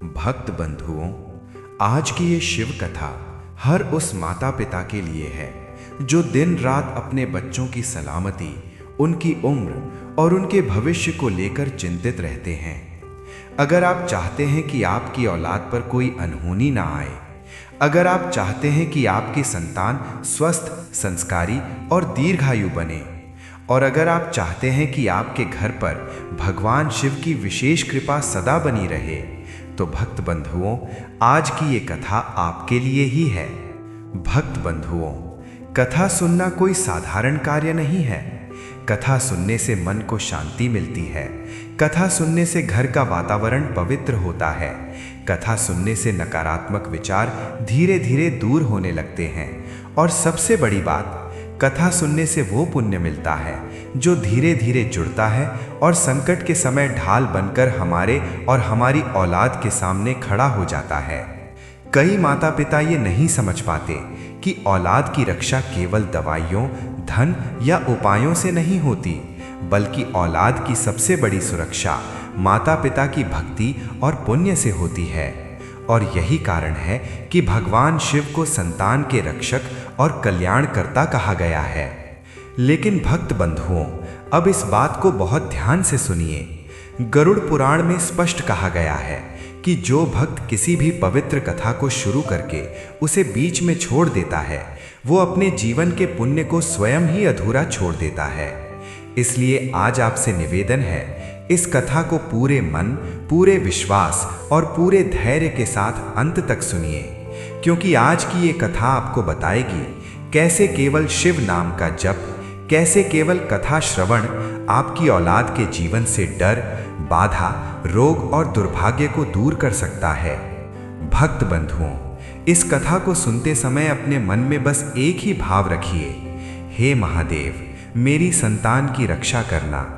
भक्त बंधुओं, आज की ये शिव कथा हर उस माता पिता के लिए है जो दिन रात अपने बच्चों की सलामती, उनकी उम्र और उनके भविष्य को लेकर चिंतित रहते हैं। अगर आप चाहते हैं कि आपकी औलाद पर कोई अनहोनी ना आए, अगर आप चाहते हैं कि आपकी संतान स्वस्थ, संस्कारी और दीर्घायु बने, और अगर आप चाहते हैं कि आपके घर पर भगवान शिव की विशेष कृपा सदा बनी रहे, तो भक्त बंधुओं, आज की ये कथा आपके लिए ही है। भक्त बंधुओं, कथा सुनना कोई साधारण कार्य नहीं है। कथा सुनने से मन को शांति मिलती है। कथा सुनने से घर का वातावरण पवित्र होता है। कथा सुनने से नकारात्मक विचार धीरे धीरे दूर होने लगते हैं। और सबसे बड़ी बात, कथा सुनने से वो पुण्य मिलता है जो धीरे धीरे जुड़ता है और संकट के समय ढाल बनकर हमारे और हमारी औलाद के सामने खड़ा हो जाता है। कई माता पिता ये नहीं समझ पाते कि औलाद की रक्षा केवल दवाइयों, धन या उपायों से नहीं होती, बल्कि औलाद की सबसे बड़ी सुरक्षा माता पिता की भक्ति और पुण्य से होती है। और यही कारण है कि भगवान शिव को संतान के रक्षक और कल्याणकर्ता कहा गया है। लेकिन भक्त बंधुओं, अब इस बात को बहुत ध्यान से सुनिए। गरुड़ पुराण में स्पष्ट कहा गया है कि जो भक्त किसी भी पवित्र कथा को शुरू करके उसे बीच में छोड़ देता है, वो अपने जीवन के पुण्य को स्वयं ही अधूरा छोड़ देता है। इसलिए आज आपसे निवेदन है, इस कथा को पूरे मन, पूरे विश्वास और पूरे धैर्य के साथ अंत तक सुनिए, क्योंकि आज की ये कथा आपको बताएगी कैसे केवल शिव नाम का जप, कैसे केवल कथा श्रवण आपकी औलाद के जीवन से डर, बाधा, रोग और दुर्भाग्य को दूर कर सकता है। भक्त बंधुओं, इस कथा को सुनते समय अपने मन में बस एक ही भाव रखिए, हे महादेव, मेरी संतान की रक्षा करना।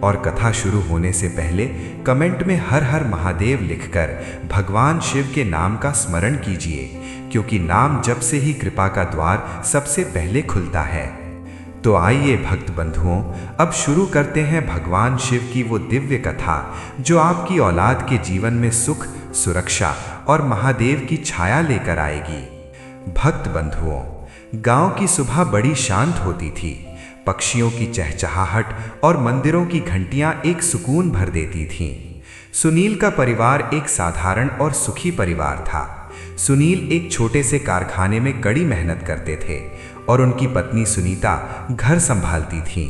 और कथा शुरू होने से पहले कमेंट में हर हर महादेव लिखकर भगवान शिव के नाम का स्मरण कीजिए, क्योंकि नाम जप से ही कृपा का द्वार सबसे पहले खुलता है। तो आइए भक्त बंधुओं, अब शुरू करते हैं भगवान शिव की वो दिव्य कथा जो आपकी औलाद के जीवन में सुख, सुरक्षा और महादेव की छाया लेकर आएगी। भक्त बंधुओं, गांव की सुबह बड़ी शांत होती थी। पक्षियों की चहचहाहट और मंदिरों की घंटियां एक सुकून भर देती थीं। सुनील का परिवार एक साधारण और सुखी परिवार था। सुनील एक छोटे से कारखाने में कड़ी मेहनत करते थे और उनकी पत्नी सुनीता घर संभालती थीं।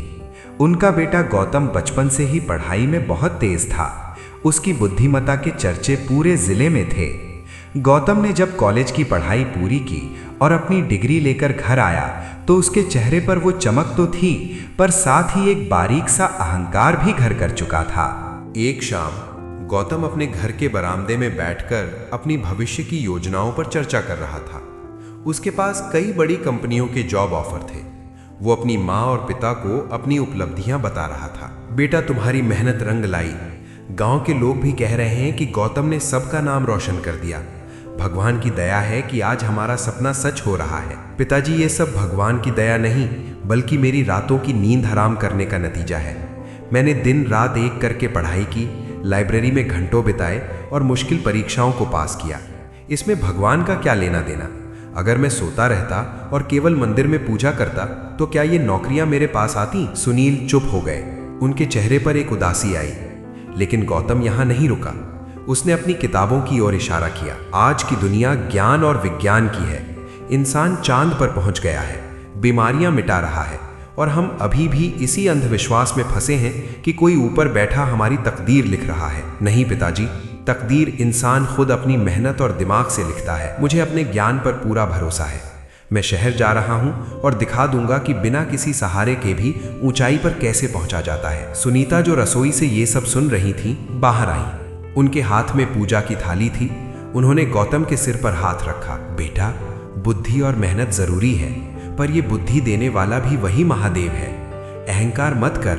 उनका बेटा गौतम बचपन से ही पढ़ाई में बहुत तेज था। उसकी बुद्धिमत्ता के चर्चे पूरे जिले में थे। गौतम ने जब कॉलेज की पढ़ाई पूरी की और अपनी डिग्री लेकर घर आया, तो उसके चेहरे पर वो चमक तो थी, पर साथ ही एक बारीक सा अहंकार भी घर कर चुका था। एक शाम गौतम अपने घर के बरामदे में बैठकर अपनी भविष्य की योजनाओं पर चर्चा कर रहा था। उसके पास कई बड़ी कंपनियों के जॉब ऑफर थे। वो अपनी माँ और पिता को अपनी उपलब्धियां बता रहा था। बेटा, तुम्हारी मेहनत रंग लाई। गांव के लोग भी कह रहे हैं कि गौतम ने सबका नाम रोशन कर दिया। भगवान की दया है कि आज हमारा सपना सच हो रहा है। पिताजी, ये सब भगवान की दया नहीं, बल्कि मेरी रातों की नींद हराम करने का नतीजा है। मैंने दिन रात एक करके पढ़ाई की, लाइब्रेरी में घंटों बिताए और मुश्किल परीक्षाओं को पास किया। इसमें भगवान का क्या लेना देना? अगर मैं सोता रहता और केवल मंदिर में पूजा करता, तो क्या ये नौकरियां मेरे पास आती? सुनील चुप हो गए। उनके चेहरे पर एक उदासी आई। लेकिन गौतम यहाँ नहीं रुका। उसने अपनी किताबों की ओर इशारा किया। आज की दुनिया ज्ञान और विज्ञान की है। इंसान चांद पर पहुंच गया है, बीमारियां मिटा रहा है, और हम अभी भी इसी अंधविश्वास में फंसे हैं कि कोई ऊपर बैठा हमारी तकदीर लिख रहा है। नहीं पिताजी, तकदीर इंसान खुद अपनी मेहनत और दिमाग से लिखता है। मुझे अपने ज्ञान पर पूरा भरोसा है। मैं शहर जा रहा हूं और दिखा दूंगा कि बिना किसी सहारे के भी ऊंचाई पर कैसे पहुंचा जाता है। सुनीता, जो रसोई से ये सब सुन रही थी, बाहर आई। उनके हाथ में पूजा की थाली थी। उन्होंने गौतम के सिर पर हाथ रखा। बेटा, बुद्धि और मेहनत जरूरी है, पर यह बुद्धि देने वाला भी वही महादेव है। अहंकार मत कर,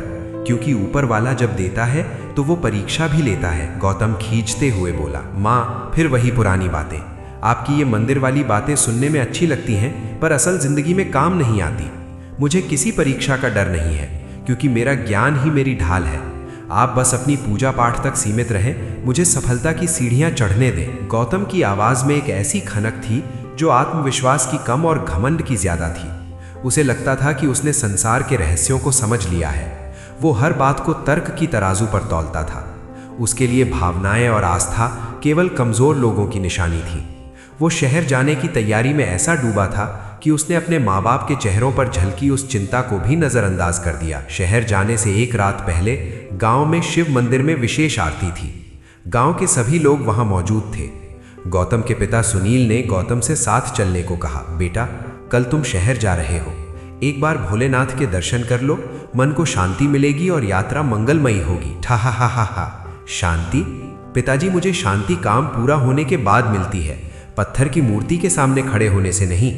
क्योंकि ऊपर वाला जब देता है तो वो परीक्षा भी लेता है। गौतम खींचते हुए बोला। माँ, फिर वही पुरानी बातें। आपकी ये मंदिर वाली बातें सुनने में अच्छी लगती हैं, पर असल जिंदगी में काम नहीं आती। मुझे किसी परीक्षा का डर नहीं है, क्योंकि मेरा ज्ञान ही मेरी ढाल है। आप बस अपनी पूजा पाठ तक सीमित रहें, मुझे सफलता की सीढ़ियां चढ़ने दें। गौतम की आवाज़ में एक ऐसी खनक थी जो आत्मविश्वास की कम और घमंड की ज़्यादा थी। उसे लगता था कि उसने संसार के रहस्यों को समझ लिया है। वो हर बात को तर्क की तराजू पर तौलता था। उसके लिए भावनाएं और आस्था केवल कमज़ोर लोगों की निशानी थी। वो शहर जाने की तैयारी में ऐसा डूबा था कि उसने अपने माँ बाप के चेहरों पर झलकी उस चिंता को भी नज़रअंदाज कर दिया। शहर जाने से एक रात पहले गांव में शिव मंदिर में विशेष आरती थी। गांव के सभी लोग वहां मौजूद थे। गौतम के पिता सुनील ने गौतम से साथ चलने को कहा। बेटा, कल तुम शहर जा रहे हो, एक बार भोलेनाथ के दर्शन कर लो, मन को शांति मिलेगी और यात्रा मंगलमयी होगी। ठा हा हा हा हा। शांति? पिताजी, मुझे शांति काम पूरा होने के बाद मिलती है, पत्थर की मूर्ति के सामने खड़े होने से नहीं।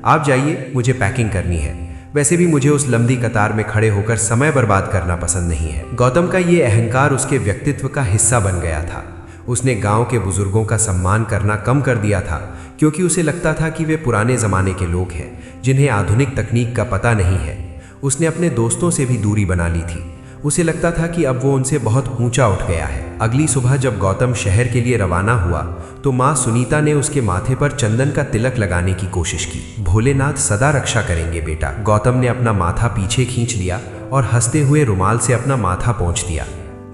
आप जाइए, मुझे पैकिंग करनी है। वैसे भी मुझे उस लंबी कतार में खड़े होकर समय बर्बाद करना पसंद नहीं है। गौतम का ये अहंकार उसके व्यक्तित्व का हिस्सा बन गया था। उसने गांव के बुजुर्गों का सम्मान करना कम कर दिया था, क्योंकि उसे लगता था कि वे पुराने ज़माने के लोग हैं जिन्हें आधुनिक तकनीक का पता नहीं है। उसने अपने दोस्तों से भी दूरी बना ली थी। उसे लगता था कि अब वो उनसे बहुत ऊंचा उठ गया है। अगली सुबह जब गौतम शहर के लिए रवाना हुआ तो माँ सुनीता ने उसके माथे पर चंदन का तिलक लगाने की कोशिश की। भोलेनाथ सदा रक्षा करेंगे बेटा। गौतम ने अपना माथा पीछे खींच लिया और हंसते हुए रुमाल से अपना माथा पोंछ दिया।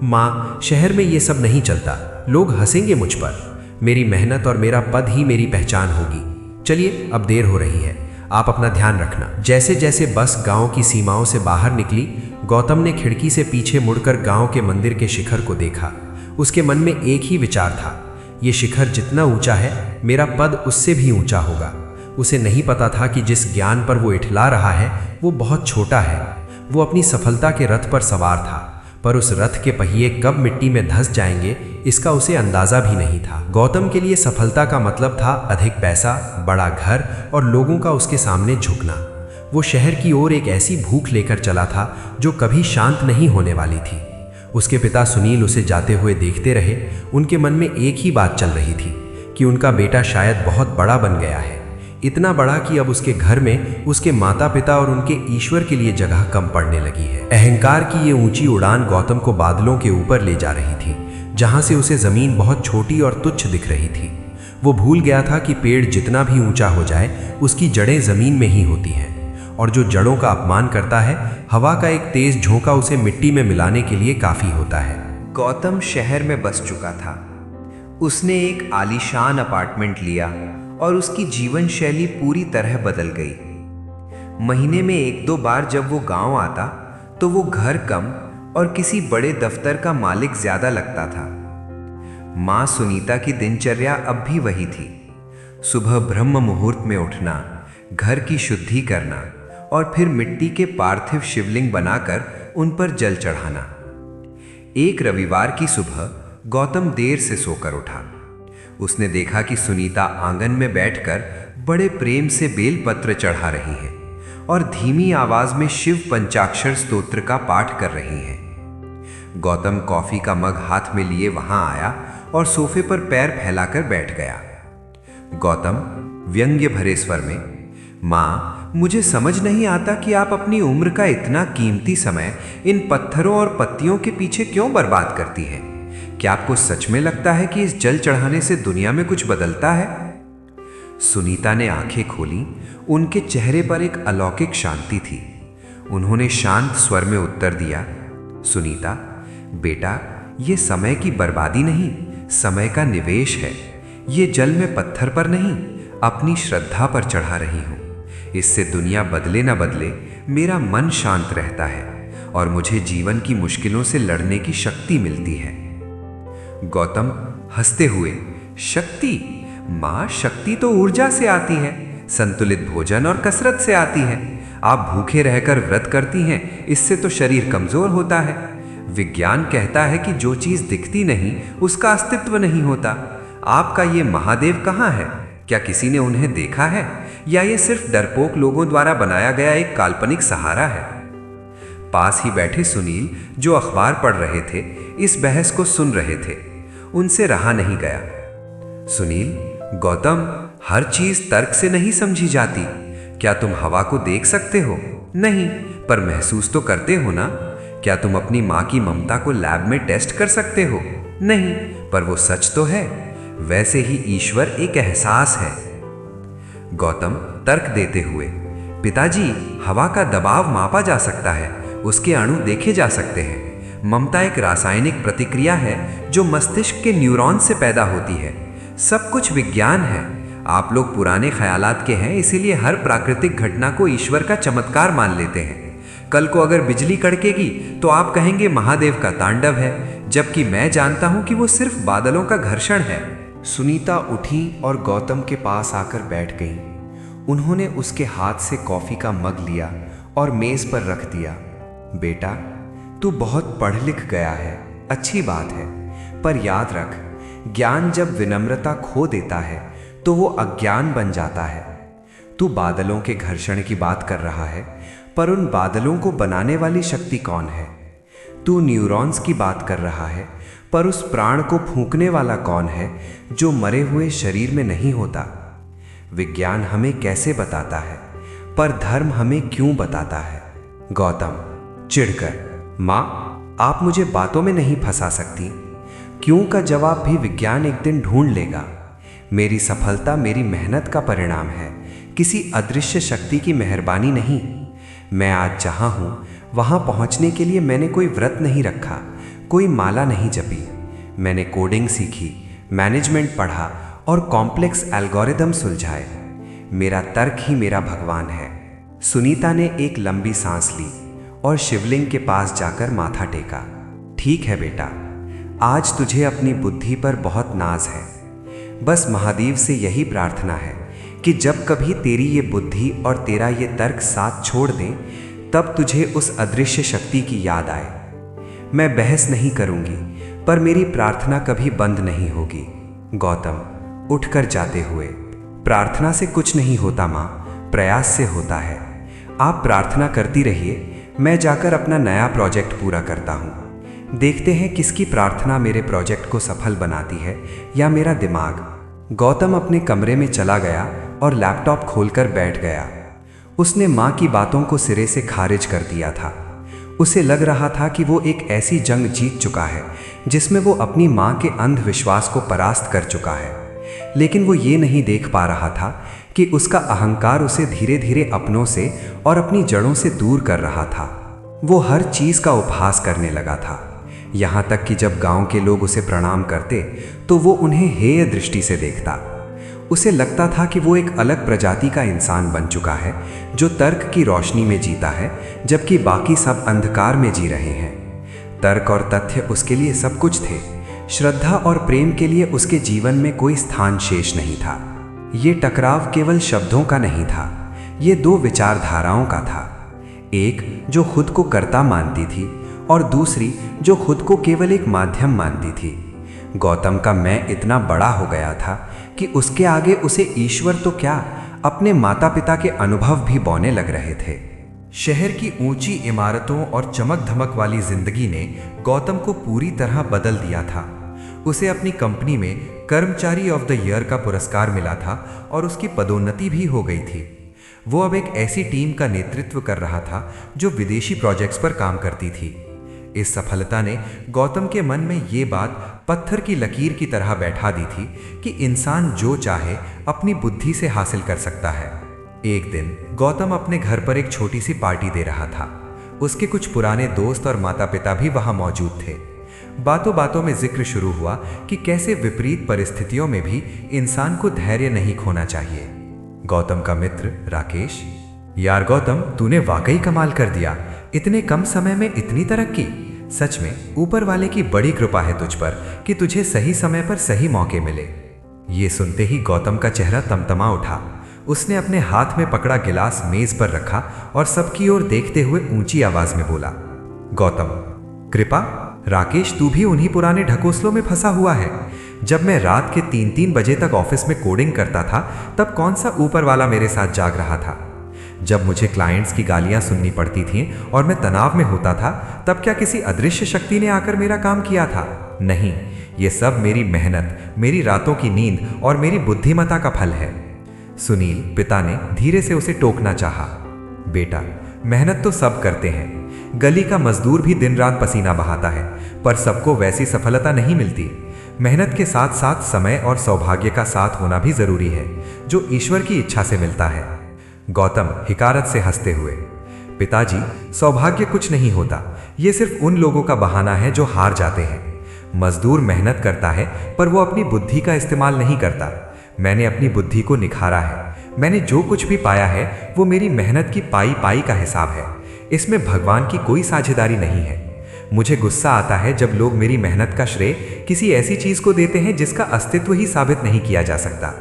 माँ, शहर में ये सब नहीं चलता, लोग हंसेंगे मुझ पर। मेरी मेहनत और मेरा पद ही मेरी पहचान होगी। चलिए, अब देर हो रही है, आप अपना ध्यान रखना। जैसे जैसे बस गांव की सीमाओं से बाहर निकली, गौतम ने खिड़की से पीछे मुड़कर गांव के मंदिर के शिखर को देखा। उसके मन में एक ही विचार था, ये शिखर जितना ऊंचा है, मेरा पद उससे भी ऊंचा होगा। उसे नहीं पता था कि जिस ज्ञान पर वो इठला रहा है वो बहुत छोटा है। वो अपनी सफलता के रथ पर सवार था, पर उस रथ के पहिए कब मिट्टी में धंस जाएंगे इसका उसे अंदाजा भी नहीं था। गौतम के लिए सफलता का मतलब था अधिक पैसा, बड़ा घर और लोगों का उसके सामने झुकना। वो शहर की ओर एक ऐसी भूख लेकर चला था जो कभी शांत नहीं होने वाली थी। उसके पिता सुनील उसे जाते हुए देखते रहे। उनके मन में एक ही बात चल रही थी कि उनका बेटा शायद बहुत बड़ा बन गया है, इतना बड़ा कि अब उसके घर में उसके माता पिता और उनके ईश्वर के लिए जगह कम पड़ने लगी है। अहंकार की ये ऊंची उड़ान गौतम को बादलों के ऊपर ले जा रही थी, जहां से उसे जमीन बहुत छोटी और तुच्छ दिख रही थी। वो भूल गया था कि पेड़ जितना भी ऊंचा हो जाए उसकी जड़ें जमीन में ही होती हैं, और जो जड़ों का अपमान करता है, हवा का एक तेज झोंका उसे मिट्टी में मिलाने के लिए काफी होता है। गौतम शहर में बस चुका था। उसने एक आलीशान अपार्टमेंट लिया और उसकी जीवन शैली पूरी तरह बदल गई। महीने में 1-2 बार जब वो गांव आता तो वो घर कम और किसी बड़े दफ्तर का मालिक ज्यादा लगता था। माँ सुनीता की दिनचर्या अब भी वही थी। सुबह ब्रह्म मुहूर्त में उठना, घर की शुद्धि करना और फिर मिट्टी के पार्थिव शिवलिंग बनाकर उन पर जल चढ़ाना। एक रविवार की सुबह गौतम देर से सोकर उठा। उसने देखा कि सुनीता आंगन में बैठकर बड़े प्रेम से बेलपत्र चढ़ा रही है और धीमी आवाज में शिव पंचाक्षर स्तोत्र का पाठ कर रही है। गौतम कॉफी का मग हाथ में लिए वहां आया और सोफे पर पैर फैलाकर बैठ गया। गौतम व्यंग्य भरे स्वर में, माँ, मुझे समझ नहीं आता कि आप अपनी उम्र का इतना कीमती समय इन पत्थरों और पत्तियों के पीछे क्यों बर्बाद करती हैं? क्या आपको सच में लगता है कि इस जल चढ़ाने से दुनिया में कुछ बदलता है? सुनीता ने आंखें खोली। उनके चेहरे पर एक अलौकिक शांति थी। उन्होंने शांत स्वर में उत्तर दिया, सुनीता, बेटा, ये समय की बर्बादी नहीं, समय का निवेश है। ये जल में पत्थर पर नहीं, अपनी श्रद्धा पर चढ़ा रही हूं। इससे दुनिया बदले ना बदले, मेरा मन शांत रहता है और मुझे जीवन की मुश्किलों से लड़ने की शक्ति मिलती है। गौतम हंसते हुए, शक्ति? माँ, शक्ति तो ऊर्जा से आती है, संतुलित भोजन और कसरत से आती है। आप भूखे रहकर व्रत करती हैं, इससे तो शरीर कमजोर होता है। विज्ञान कहता है कि जो चीज दिखती नहीं उसका अस्तित्व नहीं होता। आपका ये महादेव कहाँ है? क्या किसी ने उन्हें देखा है, या ये सिर्फ डरपोक लोगों द्वारा बनाया गया एक काल्पनिक सहारा है? पास ही बैठे सुनील, जो अखबार पढ़ रहे थे, इस बहस को सुन रहे थे। उनसे रहा नहीं गया। सुनील, गौतम, हर चीज तर्क से नहीं समझी जाती। क्या तुम हवा को देख सकते हो? नहीं, पर महसूस तो करते हो ना? क्या तुम अपनी माँ की ममता को लैब में टेस्ट कर सकते हो? नहीं, पर वो सच तो है। वैसे ही ईश्वर एक एहसास है। गौतम तर्क देते हुए, पिताजी, हवा का दबाव मापा जा सकता है, उसके अणु देखे जा सकते हैं। ममता एक रासायनिक प्रतिक्रिया है जो मस्तिष्क के न्यूरॉन से पैदा होती है। सब कुछ विज्ञान है। आप लोग पुराने ख्यालात के हैं, इसीलिए हर प्राकृतिक घटना को ईश्वर का चमत्कार मान लेते हैं। कल को अगर बिजली कड़केगी तो आप कहेंगे महादेव का तांडव है, जबकि मैं जानता हूं कि वो सिर्फ बादलों का घर्षण है। सुनीता उठी और गौतम के पास आकर बैठ गईं। उन्होंने उसके हाथ से कॉफी का मग लिया और मेज पर रख दिया। बेटा, तू बहुत पढ़ लिख गया है, अच्छी बात है, पर याद रख, ज्ञान जब विनम्रता खो देता है तो वो अज्ञान बन जाता है। तू बादलों के घर्षण की बात कर रहा है, पर उन बादलों को बनाने वाली शक्ति कौन है? तू न्यूरॉन्स की बात कर रहा है, पर उस प्राण को फूंकने वाला कौन है जो मरे हुए शरीर में नहीं होता? विज्ञान हमें कैसे बताता है, पर धर्म हमें क्यों बताता है? गौतम चिढ़कर, माँ, आप मुझे बातों में नहीं फंसा सकती। क्यों का जवाब भी विज्ञान एक दिन ढूंढ लेगा। मेरी सफलता मेरी मेहनत का परिणाम है, किसी अदृश्य शक्ति की मेहरबानी नहीं। मैं आज जहाँ हूँ वहाँ पहुँचने के लिए मैंने कोई व्रत नहीं रखा, कोई माला नहीं जपी। मैंने कोडिंग सीखी, मैनेजमेंट पढ़ा और कॉम्प्लेक्स एल्गोरिदम सुलझाए। मेरा तर्क ही मेरा भगवान है। सुनीता ने एक लंबी सांस ली और शिवलिंग के पास जाकर माथा टेका। ठीक है बेटा, आज तुझे अपनी बुद्धि पर बहुत नाज है। बस महादेव से यही प्रार्थना है कि जब कभी तेरी ये बुद्धि और तेरा ये तर्क साथ छोड़ दें, तब तुझे उस अदृश्य शक्ति की याद आए। मैं बहस नहीं करूंगी, पर मेरी प्रार्थना कभी बंद नहीं होगी। गौतम उठकर जाते हुए, प्रार्थना से कुछ नहीं होता माँ, प्रयास से होता है। आप प्रार्थना करती रहिए, मैं जाकर अपना नया प्रोजेक्ट पूरा करता हूँ। देखते हैं किसकी प्रार्थना मेरे प्रोजेक्ट को सफल बनाती है या मेरा दिमाग। गौतम अपने कमरे में चला गया और लैपटॉप खोलकर बैठ गया। उसने माँ की बातों को सिरे से खारिज कर दिया था। उसे लग रहा था कि वो एक ऐसी जंग जीत चुका है जिसमें वो अपनी माँ के अंधविश्वास को परास्त कर चुका है। लेकिन वो ये नहीं देख पा रहा था कि उसका अहंकार उसे धीरे धीरे अपनों से और अपनी जड़ों से दूर कर रहा था। वो हर चीज़ का उपहास करने लगा था, यहाँ तक कि जब गांव के लोग उसे प्रणाम करते तो वो उन्हें हेय दृष्टि से देखता। उसे लगता था कि वो एक अलग प्रजाति का इंसान बन चुका है जो तर्क की रोशनी में जीता है, जबकि बाकी सब अंधकार में जी रहे हैं। तर्क और तथ्य उसके लिए सब कुछ थे। श्रद्धा और प्रेम के लिए उसके जीवन में कोई स्थान शेष नहीं था। ये टकराव केवल शब्दों का नहीं था, ये दो विचारधाराओं का था। एक जो खुद को कर्ता मानती थी और दूसरी जो खुद को केवल एक माध्यम मानती थी। गौतम का मैं इतना बड़ा हो गया था कि उसके आगे उसे ईश्वर तो क्या, अपने माता पिता के अनुभव भी बौने लग रहे थे। शहर की ऊंची इमारतों और चमक धमक वाली जिंदगी ने गौतम को पूरी तरह बदल दिया था। उसे अपनी कंपनी में कर्मचारी ऑफ द ईयर का पुरस्कार मिला था और उसकी पदोन्नति भी हो गई थी। वो अब एक ऐसी टीम का नेतृत्व कर रहा था जो विदेशी प्रोजेक्ट्स पर काम करती थी। इस सफलता ने गौतम के मन में ये बात पत्थर की लकीर की तरह बैठा दी थी कि इंसान जो चाहे अपनी बुद्धि से हासिल कर सकता है। एक दिन गौतम अपने घर पर एक छोटी सी पार्टी दे रहा था। उसके कुछ पुराने दोस्त और माता पिता भी वहां मौजूद थे। बातों बातों में जिक्र शुरू हुआ कि कैसे विपरीत परिस्थितियों में भी इंसान को धैर्य नहीं खोना चाहिए। गौतम का मित्र राकेश, यार गौतम, तूने वाकई कमाल कर दिया, इतने कम समय में इतनी तरक्की। सच में ऊपर वाले की बड़ी कृपा है तुझ पर कि तुझे सही समय पर सही मौके मिले। ये सुनते ही गौतम का चेहरा तमतमा उठा। उसने अपने हाथ में पकड़ा गिलास मेज पर रखा और सबकी ओर देखते हुए ऊंची आवाज में बोला, गौतम, कृपा? राकेश, तू भी उन्हीं पुराने ढकोसलों में फंसा हुआ है। जब मैं रात के 3-3 बजे तक ऑफिस में कोडिंग करता था, तब कौन सा ऊपर वाला मेरे साथ जाग रहा था? जब मुझे क्लाइंट्स की गालियां सुननी पड़ती थीं और मैं तनाव में होता था, तब क्या किसी अदृश्य शक्ति ने आकर मेरा काम किया था? नहीं, ये सब मेरी मेहनत, मेरी रातों की नींद और मेरी बुद्धिमत्ता का फल है। सुनील, पिता ने धीरे से उसे टोकना चाहा। बेटा, मेहनत तो सब करते हैं, गली का मजदूर भी दिन रात पसीना बहाता है, पर सबको वैसी सफलता नहीं मिलती। मेहनत के साथ साथ समय और सौभाग्य का साथ होना भी जरूरी है, जो ईश्वर की इच्छा से मिलता है। गौतम हिकारत से हंसते हुए, पिताजी, सौभाग्य कुछ नहीं होता, ये सिर्फ उन लोगों का बहाना है जो हार जाते हैं। मजदूर मेहनत करता है, पर वो अपनी बुद्धि का इस्तेमाल नहीं करता। मैंने अपनी बुद्धि को निखारा है। मैंने जो कुछ भी पाया है वो मेरी मेहनत की पाई का हिसाब है। इसमें भगवान की कोई साझेदारी नहीं है। मुझे गुस्सा आता है जब लोग मेरी मेहनत का श्रेय किसी ऐसी चीज को देते हैं जिसका अस्तित्व ही साबित नहीं किया जा सकता।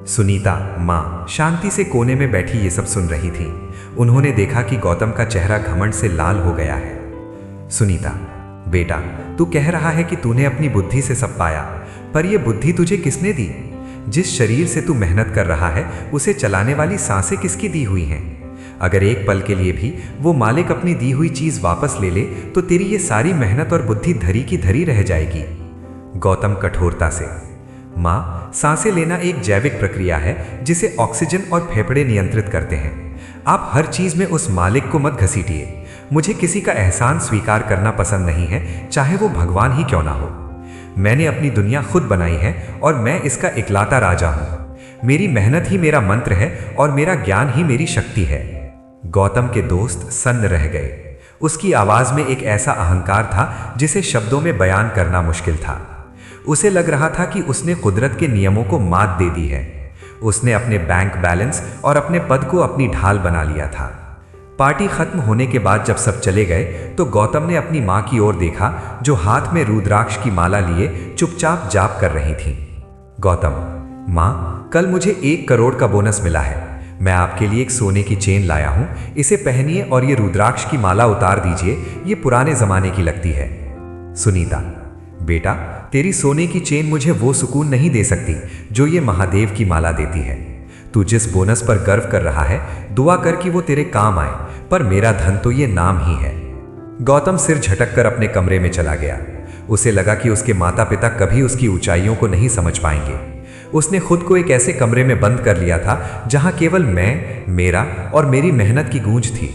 सुनीता माँ शांति से कोने में बैठी ये सब सुन रही थी। उन्होंने देखा कि गौतम का चेहरा घमंड से लाल हो गया है। सुनीता, बेटा, तू कह रहा है कि तूने अपनी बुद्धि से सब पाया, पर यह बुद्धि तुझे किसने दी? जिस शरीर से तू मेहनत कर रहा है उसे चलाने वाली सांसें किसकी दी हुई हैं? अगर एक पल के लिए भी वो मालिक अपनी दी हुई चीज वापस ले ले तो तेरी ये सारी मेहनत और बुद्धि धरी की धरी रह जाएगी। गौतम कठोरता से, माँ, सांसें लेना एक जैविक प्रक्रिया है जिसे ऑक्सीजन और फेफड़े नियंत्रित करते हैं। आप हर चीज में उस मालिक को मत घसीटिए। मुझे किसी का एहसान स्वीकार करना पसंद नहीं है, चाहे वो भगवान ही क्यों ना हो। मैंने अपनी दुनिया खुद बनाई है और मैं इसका इकलौता राजा हूं। मेरी मेहनत ही मेरा मंत्र है और मेरा ज्ञान ही मेरी शक्ति है। गौतम के दोस्त सन्न रह गए। उसकी आवाज में एक ऐसा अहंकार था जिसे शब्दों में बयान करना मुश्किल था। उसे लग रहा था कि उसने कुदरत के नियमों को मात दे दी है। उसने अपने बैंक बैलेंस और अपने पद को अपनी ढाल बना लिया था। पार्टी खत्म होने के बाद जब सब चले गए तो गौतम ने अपनी माँ की ओर देखा, जो हाथ में रुद्राक्ष की माला लिए चुपचाप जाप कर रही थी। गौतम, माँ, कल मुझे 1 करोड़ का बोनस मिला है। मैं आपके लिए एक सोने की चेन लाया हूँ, इसे पहनिए और ये रुद्राक्ष की माला उतार दीजिए, ये पुराने जमाने की लगती है। सुनीता, बेटा, तेरी सोने की चेन मुझे वो सुकून नहीं दे सकती जो ये महादेव की माला देती है। तू जिस बोनस पर गर्व कर रहा है, दुआ कर कि वो तेरे काम आए, पर मेरा धन तो ये नाम ही है। गौतम सिर झटक कर अपने कमरे में चला गया। उसे लगा कि उसके माता पिता कभी उसकी ऊंचाइयों को नहीं समझ पाएंगे। उसने खुद को एक ऐसे कमरे में बंद कर लिया था जहां केवल मैं, मेरा और मेरी मेहनत की गूंज थी।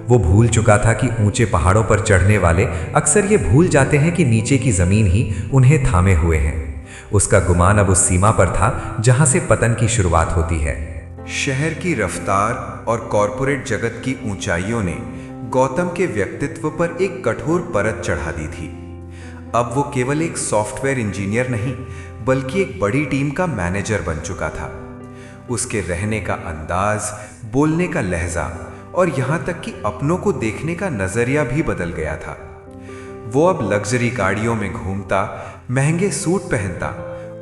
वो भूल चुका था कि ऊंचे पहाड़ों पर चढ़ने वाले अक्सर ये भूल जाते हैं कि नीचे की जमीन ही उन्हें थामे हुए हैं। उसका गुमान अब उस सीमा पर था जहां से पतन की शुरुआत होती है। शहर की रफ्तार और कॉरपोरेट जगत की ऊंचाइयों ने गौतम के व्यक्तित्व पर एक कठोर परत चढ़ा दी थी। अब वो केवल एक सॉफ्टवेयर इंजीनियर नहीं, बल्कि एक बड़ी टीम का मैनेजर बन चुका था। उसके रहने का अंदाज, बोलने का लहजा और यहां तक कि अपनों को देखने का नजरिया भी बदल गया था। वो अब लग्जरी गाड़ियों में घूमता, महंगे सूट पहनता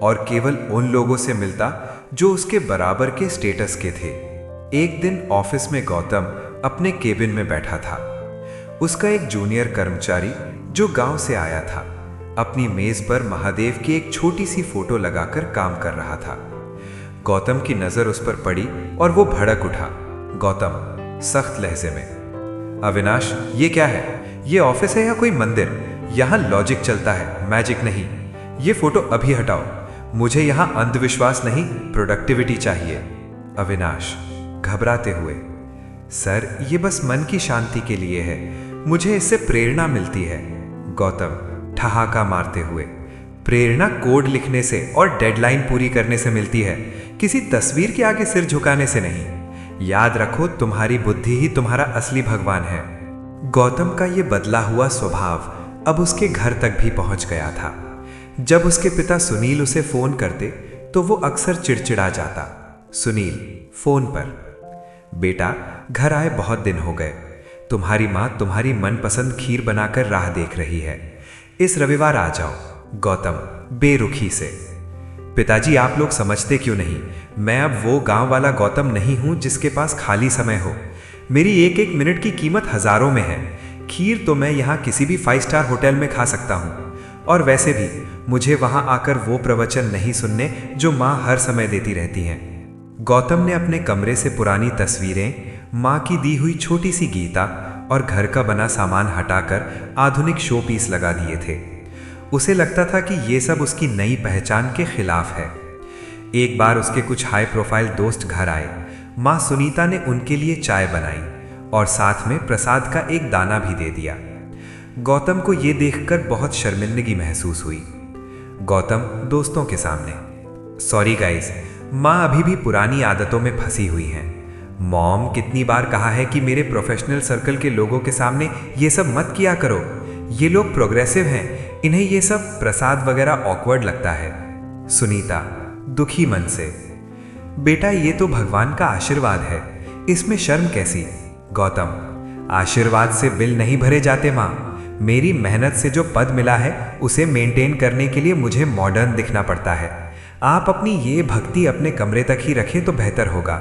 और केवल उन लोगों से मिलता जो उसके बराबर के स्टेटस के थे। एक दिन ऑफिस में गौतम अपने केबिन में बैठा था। उसका एक जूनियर कर्मचारी जो गांव से आया था, अपनी मेज पर महादेव की एक छोटी सी फोटो लगाकर काम कर रहा था। गौतम की नजर उस पर पड़ी और वो भड़क उठा। गौतम सख्त लहजे में, अविनाश, ये क्या है? ये ऑफिस है या कोई मंदिर? यहाँ लॉजिक चलता है, मैजिक नहीं। ये फोटो अभी हटाओ। मुझे यहाँ अंधविश्वास नहीं, प्रोडक्टिविटी चाहिए। अविनाश घबराते हुए, सर, ये बस मन की शांति के लिए है, मुझे इससे प्रेरणा मिलती है। गौतम ठहाका मारते हुए, प्रेरणा कोड लिखने से और डेडलाइन पूरी करने से मिलती है, किसी तस्वीर के आगे सिर झुकाने से नहीं। याद रखो, तुम्हारी बुद्धि ही तुम्हारा असली भगवान है। गौतम का ये बदला हुआ स्वभाव अब उसके घर तक भी पहुंच गया था। जब उसके पिता सुनील उसे फोन करते तो वो अक्सर चिड़चिड़ा जाता। सुनील फोन पर, बेटा, घर आए बहुत दिन हो गए। तुम्हारी माँ तुम्हारी मनपसंद खीर बनाकर राह देख रही है, इस रविवार आ जाओ। गौतम बेरुखी से, पिताजी, आप लोग समझते क्यों नहीं? मैं अब वो गांव वाला गौतम नहीं हूं जिसके पास खाली समय हो। मेरी एक एक मिनट की कीमत हजारों में है। खीर तो मैं यहाँ किसी भी 5 स्टार होटल में खा सकता हूँ, और वैसे भी मुझे वहां आकर वो प्रवचन नहीं सुनने जो माँ हर समय देती रहती हैं। गौतम ने अपने कमरे से पुरानी तस्वीरें, माँ की दी हुई छोटी सी गीता और घर का बना सामान हटाकर आधुनिक शो पीस लगा दिए थे। उसे लगता था कि ये सब उसकी नई पहचान के खिलाफ है। एक बार उसके कुछ हाई प्रोफाइल दोस्त घर आए। माँ सुनीता ने उनके लिए चाय बनाई और साथ में प्रसाद का एक दाना भी दे दिया। गौतम को यह देखकर बहुत शर्मिंदगी महसूस हुई। गौतम दोस्तों के सामने, सॉरी गाइस, माँ अभी भी पुरानी आदतों में फंसी हुई हैं। मॉम कितनी बार कहा है कि मेरे प्रोफेशनल सर्कल के लोगों के सामने ये सब मत किया करो, ये लोग प्रोग्रेसिव हैं, इन्हें ये सब प्रसाद वगैरह ऑकवर्ड लगता है। सुनीता दुखी मन से, बेटा ये तो भगवान का आशीर्वाद है, इसमें शर्म कैसी। गौतम, आशीर्वाद से बिल नहीं भरे जाते माँ, मेरी मेहनत से जो पद मिला है उसे मेंटेन करने के लिए मुझे मॉडर्न दिखना पड़ता है। आप अपनी ये भक्ति अपने कमरे तक ही रखें तो बेहतर होगा।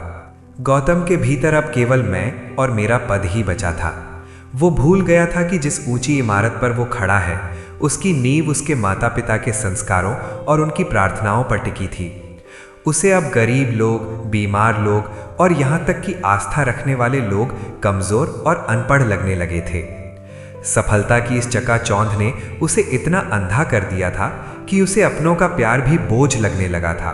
गौतम के भीतर अब केवल मैं और मेरा पद ही बचा था। वो भूल गया था कि जिस ऊंची इमारत पर वो खड़ा है उसकी नींव उसके माता पिता के संस्कारों और उनकी प्रार्थनाओं पर टिकी थी। उसे अब गरीब लोग, बीमार लोग और यहाँ तक कि आस्था रखने वाले लोग कमज़ोर और अनपढ़ लगने लगे थे। सफलता की इस चकाचौंध ने उसे इतना अंधा कर दिया था कि उसे अपनों का प्यार भी बोझ लगने लगा था।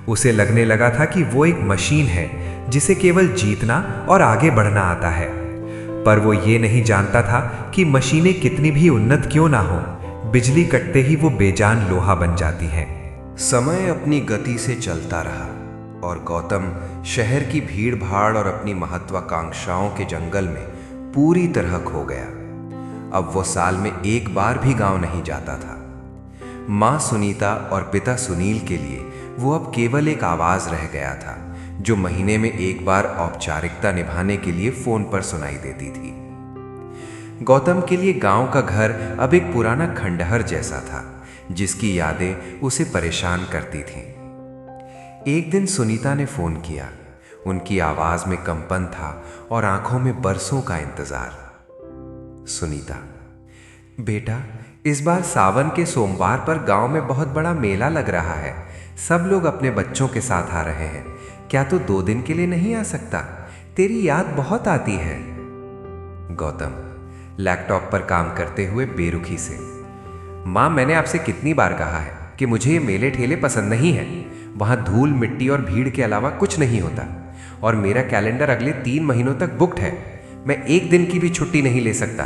उसे लगने लगा था कि वो एक मशीन है जिसे केवल जीतना और आगे बढ़ना आता है, पर वो ये नहीं जानता था कि मशीनें कितनी भी उन्नत क्यों ना हो, बिजली कटते ही वो बेजान लोहा बन जाती हैं। समय अपनी गति से चलता रहा और गौतम शहर की भीड़ भाड़ और अपनी महत्वाकांक्षाओं के जंगल में पूरी तरह खो गया। अब वो साल में एक बार भी गांव नहीं जाता था। माँ सुनीता और पिता सुनील के लिए वो अब केवल एक आवाज़ रह गया था जो महीने में एक बार औपचारिकता निभाने के लिए फ़ोन पर सुनाई देती थी। गौतम के लिए गांव का घर अब एक पुराना खंडहर जैसा था जिसकी यादें उसे परेशान करती थीं। एक दिन सुनीता ने फ़ोन किया। उनकी आवाज़ में कंपन था और आंखों में बरसों का इंतज़ार। सुनीता, बेटा इस बार सावन के सोमवार पर गांव में बहुत बड़ा मेला लग रहा है, सब लोग अपने बच्चों के साथ आ रहे हैं, क्या तू 2 दिन के लिए नहीं आ सकता? तेरी याद बहुत आती है। गौतम लैपटॉप पर काम करते हुए बेरुखी से, माँ मैंने आपसे कितनी बार कहा है कि मुझे ये मेले ठेले पसंद नहीं है, वहाँ धूल मिट्टी और भीड़ के अलावा कुछ नहीं होता और मेरा कैलेंडर अगले 3 महीनों तक बुक्ड है, मैं 1 दिन की भी छुट्टी नहीं ले सकता,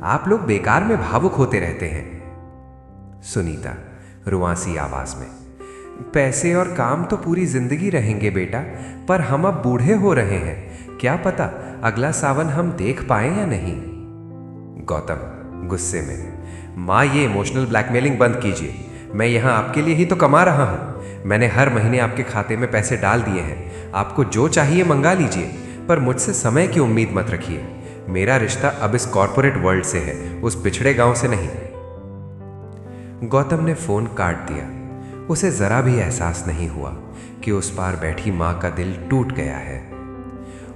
आप लोग बेकार में भावुक होते रहते हैं। सुनीता रुआसी आवाज में, पैसे और काम तो पूरी जिंदगी रहेंगे बेटा, पर हम अब बूढ़े हो रहे हैं, क्या पता अगला सावन हम देख पाए या नहीं। गौतम गुस्से में, माँ ये इमोशनल ब्लैकमेलिंग बंद कीजिए, मैं यहाँ आपके लिए ही तो कमा रहा हूँ, मैंने हर महीने आपके खाते में पैसे डाल दिए हैं, आपको जो चाहिए मंगा लीजिए, पर मुझसे समय की उम्मीद मत रखिए, मेरा रिश्ता अब इस कॉर्पोरेट वर्ल्ड से है, उस पिछड़े गांव से नहीं। गौतम ने फोन काट दिया। उसे जरा भी एहसास नहीं हुआ कि उस पार बैठी मां का दिल टूट गया है।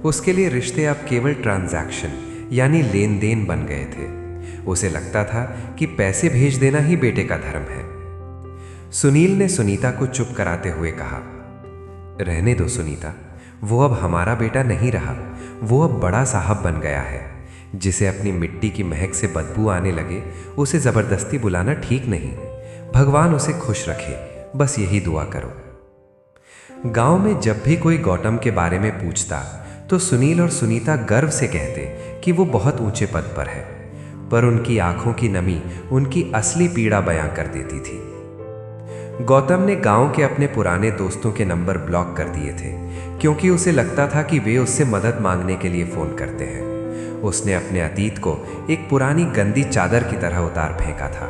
उसके लिए रिश्ते अब केवल ट्रांजैक्शन यानी लेन देन बन गए थे। उसे लगता था कि पैसे भेज देना ही बेटे का धर्म है। सुनील ने सुनीता को चुप कराते हुए कहा, रहने दो सुनीता, वो अब हमारा बेटा नहीं रहा, वो अब बड़ा साहब बन गया है, जिसे अपनी मिट्टी की महक से बदबू आने लगे उसे जबरदस्ती बुलाना ठीक नहीं। भगवान उसे खुश रखे, बस यही दुआ करो। गांव में जब भी कोई गौतम के बारे में पूछता तो सुनील और सुनीता गर्व से कहते कि वो बहुत ऊंचे पद पर है, पर उनकी आंखों की नमी उनकी असली पीड़ा बयां कर देती थी। गौतम ने गांव के अपने पुराने दोस्तों के नंबर ब्लॉक कर दिए थे क्योंकि उसे लगता था कि वे उससे मदद मांगने के लिए फोन करते हैं। उसने अपने अतीत को एक पुरानी गंदी चादर की तरह उतार फेंका था।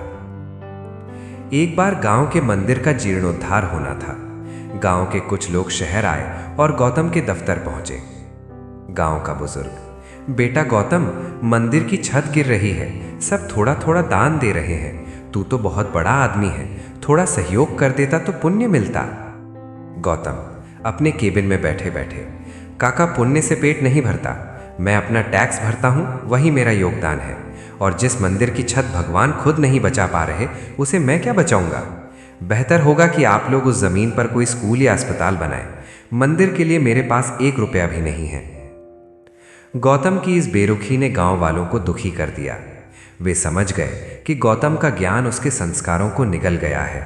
एक बार गांव के मंदिर का जीर्णोद्धार होना था। गांव के कुछ लोग शहर आए और गौतम के दफ्तर पहुंचे। गांव का बुजुर्ग, बेटा गौतम, मंदिर की छत गिर रही है, सब थोड़ा थोड़ा दान दे रहे हैं, तू तो बहुत बड़ा आदमी है, थोड़ा सहयोग कर देता तो पुण्य मिलता। गौतम अपने केबिन में बैठे बैठे, काका पुण्य से पेट नहीं भरता, मैं अपना टैक्स भरता हूँ, वही मेरा योगदान है, और जिस मंदिर की छत भगवान खुद नहीं बचा पा रहे उसे मैं क्या बचाऊंगा। बेहतर होगा कि आप लोग उस जमीन पर कोई स्कूल या अस्पताल बनाएं, मंदिर के लिए मेरे पास 1 रुपया भी नहीं है। गौतम की इस बेरुखी ने गांव वालों को दुखी कर दिया। वे समझ गए कि गौतम का ज्ञान उसके संस्कारों को निगल गया है।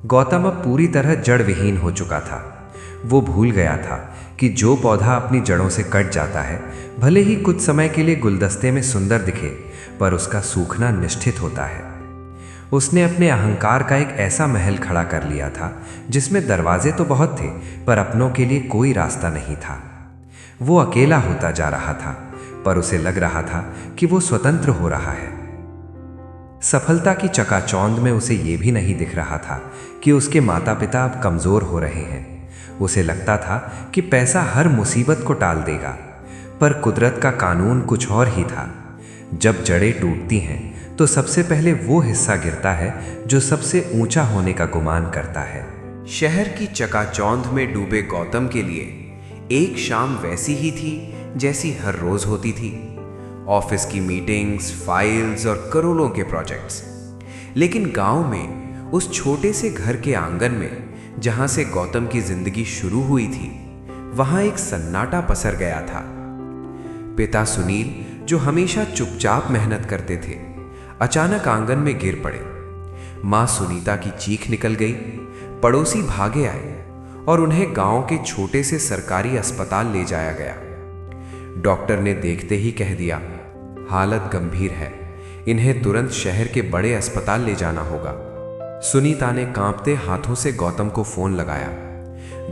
गौतम अब पूरी तरह जड़ विहीन हो चुका था। वो भूल गया था कि कि जो पौधा अपनी जड़ों से कट जाता है, भले ही कुछ समय के लिए गुलदस्ते में सुंदर दिखे, पर उसका सूखना निश्चित होता है। उसने अपने अहंकार का एक ऐसा महल खड़ा कर लिया था जिसमें दरवाजे तो बहुत थे, पर अपनों के लिए कोई रास्ता नहीं था। वो अकेला होता जा रहा था, पर उसे लग रहा था कि वो स्वतंत्र हो रहा है। सफलता की चकाचौंध में उसे ये भी नहीं दिख रहा था कि उसके माता पिता अब कमज़ोर हो रहे हैं। उसे लगता था कि पैसा हर मुसीबत को टाल देगा, पर कुदरत का कानून कुछ और ही था। जब जड़ें टूटती हैं तो सबसे पहले वो हिस्सा गिरता है जो सबसे ऊंचा होने का गुमान करता है। शहर की चकाचौंध में डूबे गौतम के लिए एक शाम वैसी ही थी जैसी हर रोज होती थी। ऑफिस की मीटिंग्स, फाइल्स और करोड़ों के प्रोजेक्ट्स। लेकिन गांव में उस छोटे से घर के आंगन में जहां से गौतम की जिंदगी शुरू हुई थी, वहां एक सन्नाटा पसर गया था। पिता सुनील, जो हमेशा चुपचाप मेहनत करते थे, अचानक आंगन में गिर पड़े। मां सुनीता की चीख निकल गई। पड़ोसी भागे आए और उन्हें गांव के छोटे से सरकारी अस्पताल ले जाया गया। डॉक्टर ने देखते ही कह दिया, हालत गंभीर है, इन्हें तुरंत शहर के बड़े अस्पताल ले जाना होगा। सुनीता ने कांपते हाथों से गौतम को फोन लगाया।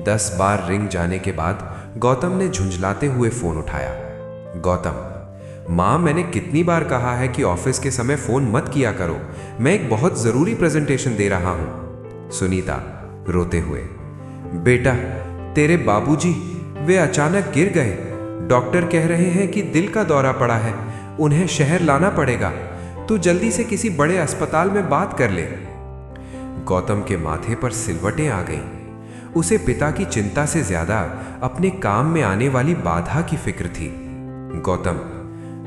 10 बार रिंग जाने के बाद गौतम ने झुंझलाते हुए फोन उठाया। गौतम, मां, मैंने कितनी बार कहा है कि ऑफिस के समय फोन मत किया करो, मैं एक बहुत जरूरी प्रेजेंटेशन दे रहा हूं। सुनीता रोते हुए, बेटा, तेरे बाबूजी, वे अचानक गिर गए। डॉक्टर कह रहे हैं कि दिल का दौरा पड़ा है, उन्हें शहर लाना पड़ेगा। तू जल्दी से किसी बड़े अस्पताल में बात कर ले। गौतम के माथे पर सिलवटें आ गईं। उसे पिता की चिंता से ज्यादा अपने काम में आने वाली बाधा की फिक्र थी। गौतम,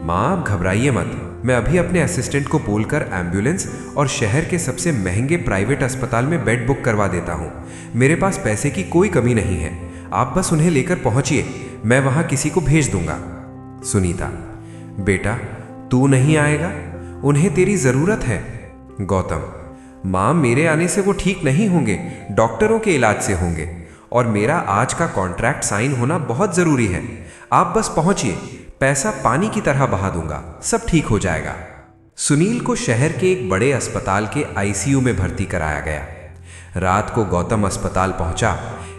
मां, आप घबराइए मत, मैं अभी अपने असिस्टेंट को बोलकर एम्बुलेंस और शहर के सबसे महंगे प्राइवेट अस्पताल में बेड बुक करवा देता हूं। मेरे पास पैसे की कोई कमी नहीं है, आप बस उन्हें लेकर पहुंचिए, मैं वहां किसी को भेज दूंगा। सुनीता, बेटा, तू नहीं आएगा? उन्हें तेरी जरूरत है। गौतम, मां, मेरे आने से वो ठीक नहीं होंगे, डॉक्टरों के इलाज से होंगे, और मेरा आज का कॉन्ट्रैक्ट साइन होना बहुत जरूरी है। आप बस पहुंचिए, पैसा पानी की तरह बहा दूंगा, सब ठीक हो जाएगा। सुनील को शहर के एक बड़े अस्पताल के आईसीयू में भर्ती कराया गया। रात को गौतम अस्पताल पहुंचा,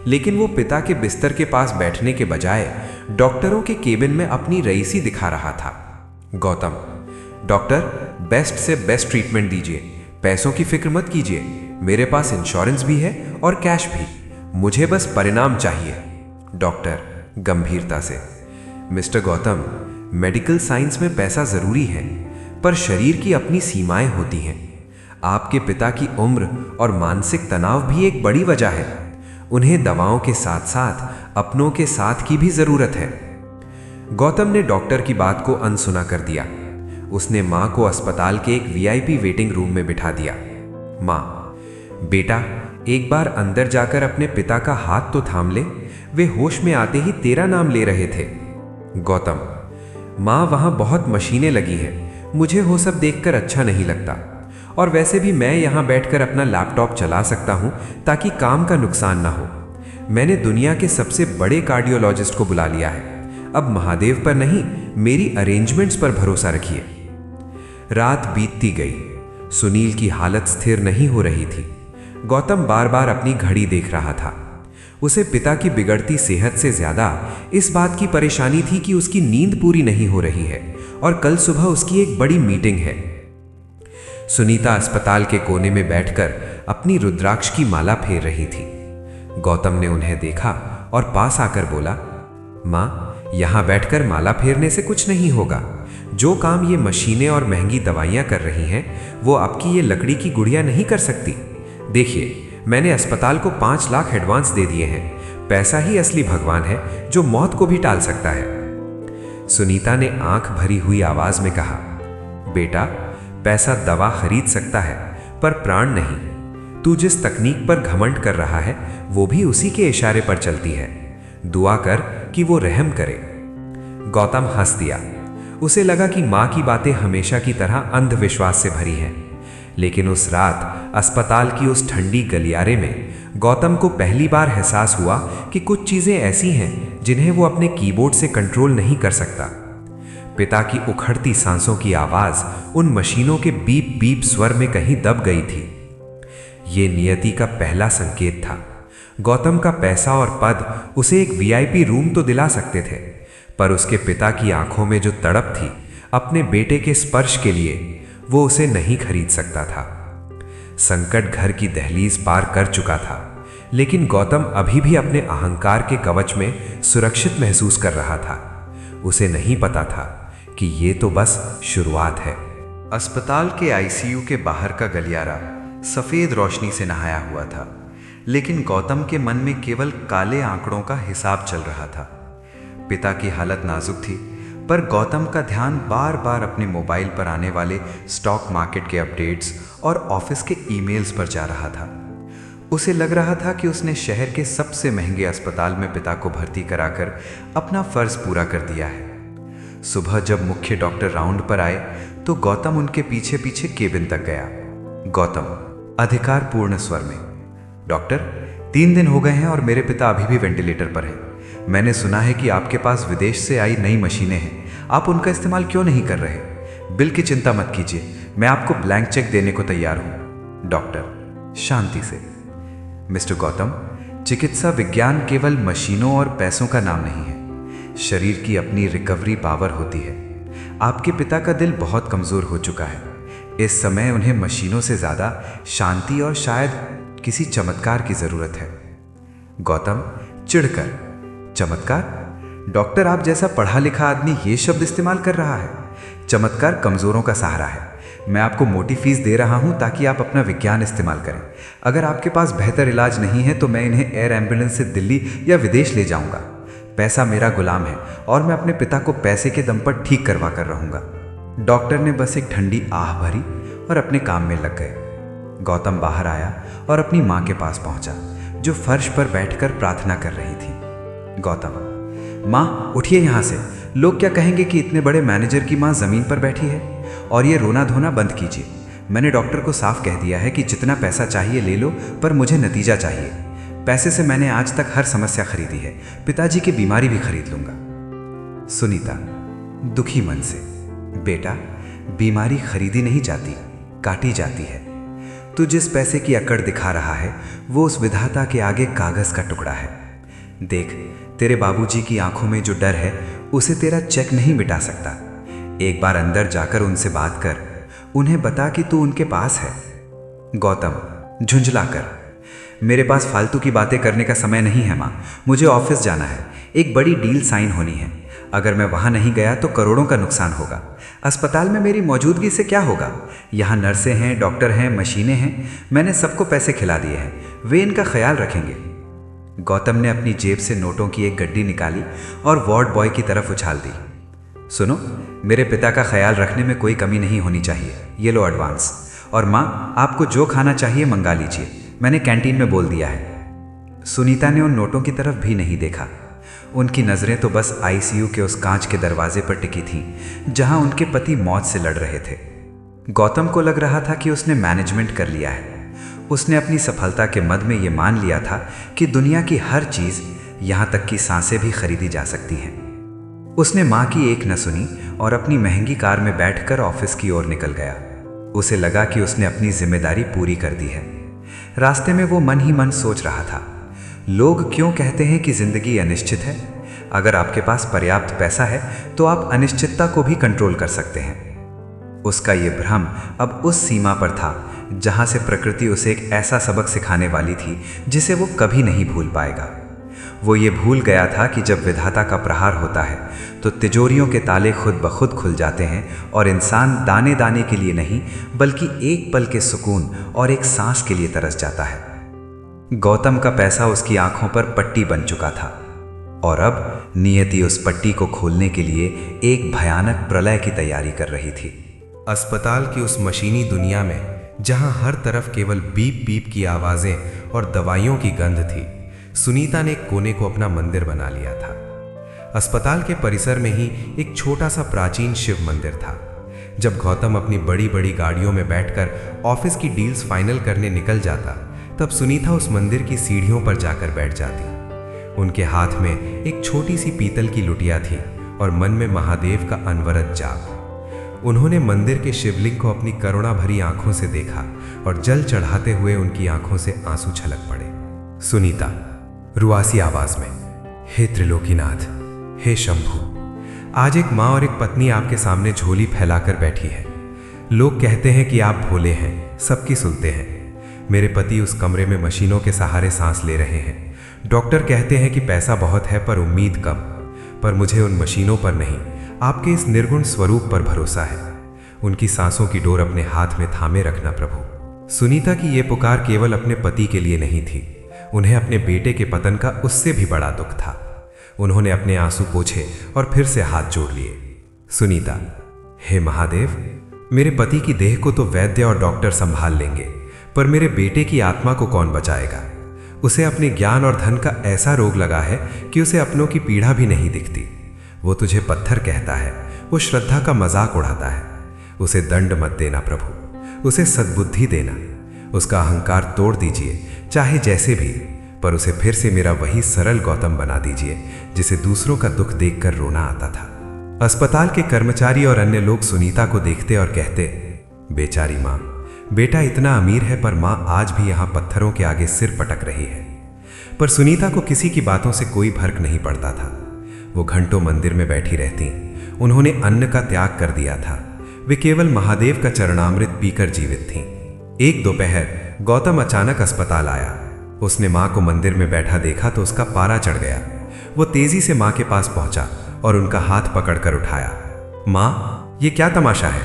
लेकिन वो पिता के बिस्तर के पास बैठने के बजाय डॉक्टरों के केबिन में अपनी रईसी दिखा रहा था। गौतम, डॉक्टर, बेस्ट से बेस्ट ट्रीटमेंट दीजिए, पैसों की फिक्र मत कीजिए, मेरे पास इंश्योरेंस भी है और कैश भी, मुझे बस परिणाम चाहिए। डॉक्टर गंभीरता से, मिस्टर गौतम, मेडिकल साइंस में पैसा जरूरी है, पर शरीर की अपनी सीमाएं होती हैं। आपके पिता की उम्र और मानसिक तनाव भी एक बड़ी वजह है। उन्हें दवाओं के साथ साथ अपनों के साथ की भी जरूरत है। गौतम ने डॉक्टर की बात को अनसुना कर दिया। उसने मां को अस्पताल के एक वीआईपी वेटिंग रूम में बिठा दिया। मां, बेटा, एक बार अंदर जाकर अपने पिता का हाथ तो थाम ले, वे होश में आते ही तेरा नाम ले रहे थे। गौतम, मां, वहां बहुत मशीनें लगी हैं, मुझे वो सब देखकर अच्छा नहीं लगता, और वैसे भी मैं यहां बैठकर अपना लैपटॉप चला सकता हूं ताकि काम का नुकसान ना हो। मैंने दुनिया के सबसे बड़े कार्डियोलॉजिस्ट को बुला लिया है, अब महादेव पर नहीं, मेरी अरेंजमेंट्स पर भरोसा रखिए। रात बीतती गई। सुनील की हालत स्थिर नहीं हो रही थी। गौतम बार बार अपनी घड़ी देख रहा था। उसे पिता की बिगड़ती सेहत से ज्यादा इस बात की परेशानी थी कि उसकी नींद पूरी नहीं हो रही है और कल सुबह उसकी एक बड़ी मीटिंग है। सुनीता अस्पताल के कोने में बैठकर अपनी रुद्राक्ष की माला फेर रही थी। गौतम ने उन्हें देखा और पास आकर बोला, मां, यहां बैठकर माला फेरने से कुछ नहीं होगा। जो काम ये मशीनें और महंगी दवाइयां कर रही हैं, वो आपकी ये लकड़ी की गुड़िया नहीं कर सकती। देखिए, मैंने अस्पताल को 5 लाख एडवांस दे दिए हैं। पैसा ही असली भगवान है जो मौत को भी टाल सकता है। सुनीता ने आंख भरी हुई आवाज में कहा, बेटा, पैसा दवा खरीद सकता है पर प्राण नहीं। तू जिस तकनीक पर घमंड कर रहा है वो भी उसी के इशारे पर चलती है। दुआ कर कि वो रहम करे। गौतम हंस दिया। उसे लगा कि मां की बातें हमेशा की तरह अंधविश्वास से भरी हैं। लेकिन उस रात अस्पताल की उस ठंडी गलियारे में गौतम को पहली बार एहसास हुआ कि कुछ चीजें ऐसी हैं जिन्हें वो अपने कीबोर्ड से कंट्रोल नहीं कर सकता। पिता की उखड़ती सांसों की आवाज उन मशीनों के बीप बीप स्वर में कहीं दब गई थी। ये नियति का पहला संकेत था। गौतम का पैसा और पद उसे एक वीआईपी रूम तो दिला सकते थे, पर उसके पिता की आंखों में जो तड़प थी अपने बेटे के स्पर्श के लिए, वो उसे नहीं खरीद सकता था। संकट घर की दहलीज पार कर चुका था, लेकिन गौतम अभी भी अपने अहंकार के कवच में सुरक्षित महसूस कर रहा था। उसे नहीं पता था कि ये तो बस शुरुआत है। अस्पताल के आईसीयू के बाहर का गलियारा सफेद रोशनी से नहाया हुआ था, लेकिन गौतम के मन में केवल काले आंकड़ों का हिसाब चल रहा था। पिता की हालत नाजुक थी, पर गौतम का ध्यान बार बार अपने मोबाइल पर आने वाले स्टॉक मार्केट के अपडेट्स और ऑफिस के ईमेल्स पर जा रहा था। उसे लग रहा था कि उसने शहर के सबसे महंगे अस्पताल में पिता को भर्ती कराकर अपना फर्ज पूरा कर दिया है। सुबह जब मुख्य डॉक्टर राउंड पर आए तो गौतम उनके पीछे पीछे केबिन तक गया। गौतम अधिकारपूर्ण स्वर में, डॉक्टर, 3 दिन हो गए हैं और मेरे पिता अभी भी वेंटिलेटर पर हैं। मैंने सुना है कि आपके पास विदेश से आई नई मशीनें हैं, आप उनका इस्तेमाल क्यों नहीं कर रहे? बिल की चिंता मत कीजिए, मैं आपको ब्लैंक चेक देने को तैयार हूं। डॉक्टर शांति से, मिस्टर गौतम, चिकित्सा विज्ञान केवल मशीनों और पैसों का नाम नहीं है। शरीर की अपनी रिकवरी पावर होती है। आपके पिता का दिल बहुत कमजोर हो चुका है। इस समय उन्हें मशीनों से ज्यादा शांति और शायद किसी चमत्कार की जरूरत है। गौतम चिढ़कर, चमत्कार? डॉक्टर, आप जैसा पढ़ा लिखा आदमी ये शब्द इस्तेमाल कर रहा है? चमत्कार कमजोरों का सहारा है। मैं आपको मोटी फीस दे रहा हूं ताकि आप अपना विज्ञान इस्तेमाल करें। अगर आपके पास बेहतर इलाज नहीं है तो मैं इन्हें एयर एम्बुलेंस से दिल्ली या विदेश ले जाऊंगा। पैसा मेरा गुलाम है और मैं अपने पिता को पैसे के दम पर ठीक करवा कर रहूंगा। डॉक्टर ने बस एक ठंडी आह भरी और अपने काम में लग गए। गौतम बाहर आया और अपनी माँ के पास पहुंचा, जो फर्श पर बैठकर प्रार्थना कर रही थी। गौतम, माँ उठिए यहाँ से, लोग क्या कहेंगे कि इतने बड़े मैनेजर की माँ जमीन पर बैठी है। और ये रोना धोना बंद कीजिए। मैंने डॉक्टर को साफ कह दिया है कि जितना पैसा चाहिए ले लो, पर मुझे नतीजा चाहिए। पैसे से मैंने आज तक हर समस्या खरीदी है, पिताजी की बीमारी भी खरीद लूंगा। सुनीता दुखी मन से, बेटा, बीमारी खरीदी नहीं जाती, काटी जाती है। तू जिस पैसे की अकड़ दिखा रहा है वो उस विधाता के आगे कागज का टुकड़ा है। देख, तेरे बाबूजी की आंखों में जो डर है उसे तेरा चेक नहीं मिटा सकता। एक बार अंदर जाकर उनसे बात कर, उन्हें बता कि तू उनके पास है। गौतम झुंझलाकर, मेरे पास फालतू की बातें करने का समय नहीं है माँ, मुझे ऑफिस जाना है, एक बड़ी डील साइन होनी है। अगर मैं वहां नहीं गया तो करोड़ों का नुकसान होगा। अस्पताल में मेरी मौजूदगी से क्या होगा? यहाँ नर्सें हैं, डॉक्टर हैं, मशीनें हैं, मैंने सबको पैसे खिला दिए हैं, वे इनका ख्याल रखेंगे। गौतम ने अपनी जेब से नोटों की एक गड्डी निकाली और वार्ड बॉय की तरफ उछाल दी। सुनो, मेरे पिता का ख्याल रखने में कोई कमी नहीं होनी चाहिए, ये लो एडवांस। और माँ, आपको जो खाना चाहिए मंगा लीजिए, मैंने कैंटीन में बोल दिया है। सुनीता ने उन नोटों की तरफ भी नहीं देखा। उनकी नज़रें तो बस आईसीयू के उस कांच के दरवाजे पर टिकी थीं, जहां उनके पति मौत से लड़ रहे थे। गौतम को लग रहा था कि उसने मैनेजमेंट कर लिया है। उसने अपनी सफलता के मद में ये मान लिया था कि दुनिया की हर चीज़, यहाँ तक कि सांसें भी खरीदी जा सकती हैं। उसने माँ की एक न सुनी और अपनी महंगी कार में बैठकर ऑफिस की ओर निकल गया। उसे लगा कि उसने अपनी जिम्मेदारी पूरी कर दी है। रास्ते में वो मन ही मन सोच रहा था, लोग क्यों कहते हैं कि जिंदगी अनिश्चित है? अगर आपके पास पर्याप्त पैसा है तो आप अनिश्चितता को भी कंट्रोल कर सकते हैं। उसका ये भ्रम अब उस सीमा पर था जहां से प्रकृति उसे एक ऐसा सबक सिखाने वाली थी जिसे वो कभी नहीं भूल पाएगा। वो ये भूल गया था कि जब विधाता का प्रहार होता है तो तिजोरियों के ताले खुद ब खुद खुल जाते हैं और इंसान दाने दाने के लिए नहीं बल्कि एक पल के सुकून और एक सांस के लिए तरस जाता है। गौतम का पैसा उसकी आंखों पर पट्टी बन चुका था और अब नियति उस पट्टी को खोलने के लिए एक भयानक प्रलय की तैयारी कर रही थी। अस्पताल की उस मशीनी दुनिया में जहां हर तरफ केवल बीप बीप की आवाजें और दवाइयों की गंध थी, सुनीता ने एक कोने को अपना मंदिर बना लिया था। अस्पताल के परिसर में ही एक छोटा सा प्राचीन शिव मंदिर था। जब गौतम अपनी बड़ी बड़ी गाड़ियों में बैठकर ऑफिस की डील्स फाइनल करने निकल जाता, तब सुनीता उस मंदिर की सीढ़ियों पर जाकर बैठ जाती। उनके हाथ में एक छोटी सी पीतल की लुटिया थी और मन में महादेव का अनवरत जाप। उन्होंने मंदिर के शिवलिंग को अपनी करुणा भरी आंखों से देखा और जल चढ़ाते हुए उनकी आंखों से आंसू छलक पड़े। सुनीता रुआसी आवाज में, हे त्रिलोकीनाथ, हे शंभु, आज एक माँ और एक पत्नी आपके सामने झोली फैलाकर बैठी है। लोग कहते हैं कि आप भोले हैं, सबकी सुनते हैं। मेरे पति उस कमरे में मशीनों के सहारे सांस ले रहे हैं। डॉक्टर कहते हैं कि पैसा बहुत है पर उम्मीद कम। पर मुझे उन मशीनों पर नहीं, आपके इस निर्गुण स्वरूप पर भरोसा है। उनकी सांसों की डोर अपने हाथ में थामे रखना प्रभु। सुनीता की ये पुकार केवल अपने पति के लिए नहीं थी, उन्हें अपने बेटे के पतन का उससे भी बड़ा दुख था। उन्होंने अपने आंसू पोंछे और फिर से हाथ जोड़ लिए। सुनीता, हे महादेव, मेरे पति की देह को तो वैद्य और डॉक्टर संभाल लेंगे, पर मेरे बेटे की आत्मा को कौन बचाएगा? उसे अपने ज्ञान और धन का ऐसा रोग लगा है कि उसे अपनों की पीड़ा भी नहीं दिखती। वो तुझे पत्थर कहता है, वो श्रद्धा का मजाक उड़ाता है। उसे दंड मत देना प्रभु, उसे सद्बुद्धि देना। उसका अहंकार तोड़ दीजिए, चाहे जैसे भी, पर उसे फिर से मेरा वही सरल गौतम बना दीजिए जिसे दूसरों का दुख देखकर रोना आता था। अस्पताल के कर्मचारी और अन्य लोग सुनीता को देखते और कहते, बेचारी माँ, बेटा इतना अमीर है पर माँ आज भी यहाँ पत्थरों के आगे सिर पटक रही है। पर सुनीता को किसी की बातों से कोई फर्क नहीं पड़ता था। वो घंटों मंदिर में बैठी रहती। उन्होंने अन्न का त्याग कर दिया था। वे केवल महादेव का चरणामृत पीकर जीवित थीं। एक दोपहर गौतम अचानक अस्पताल आया। उसने माँ को मंदिर में बैठा देखा तो उसका पारा चढ़ गया। वो तेजी से माँ के पास पहुंचा और उनका हाथ पकड़कर उठाया। माँ, ये क्या तमाशा है?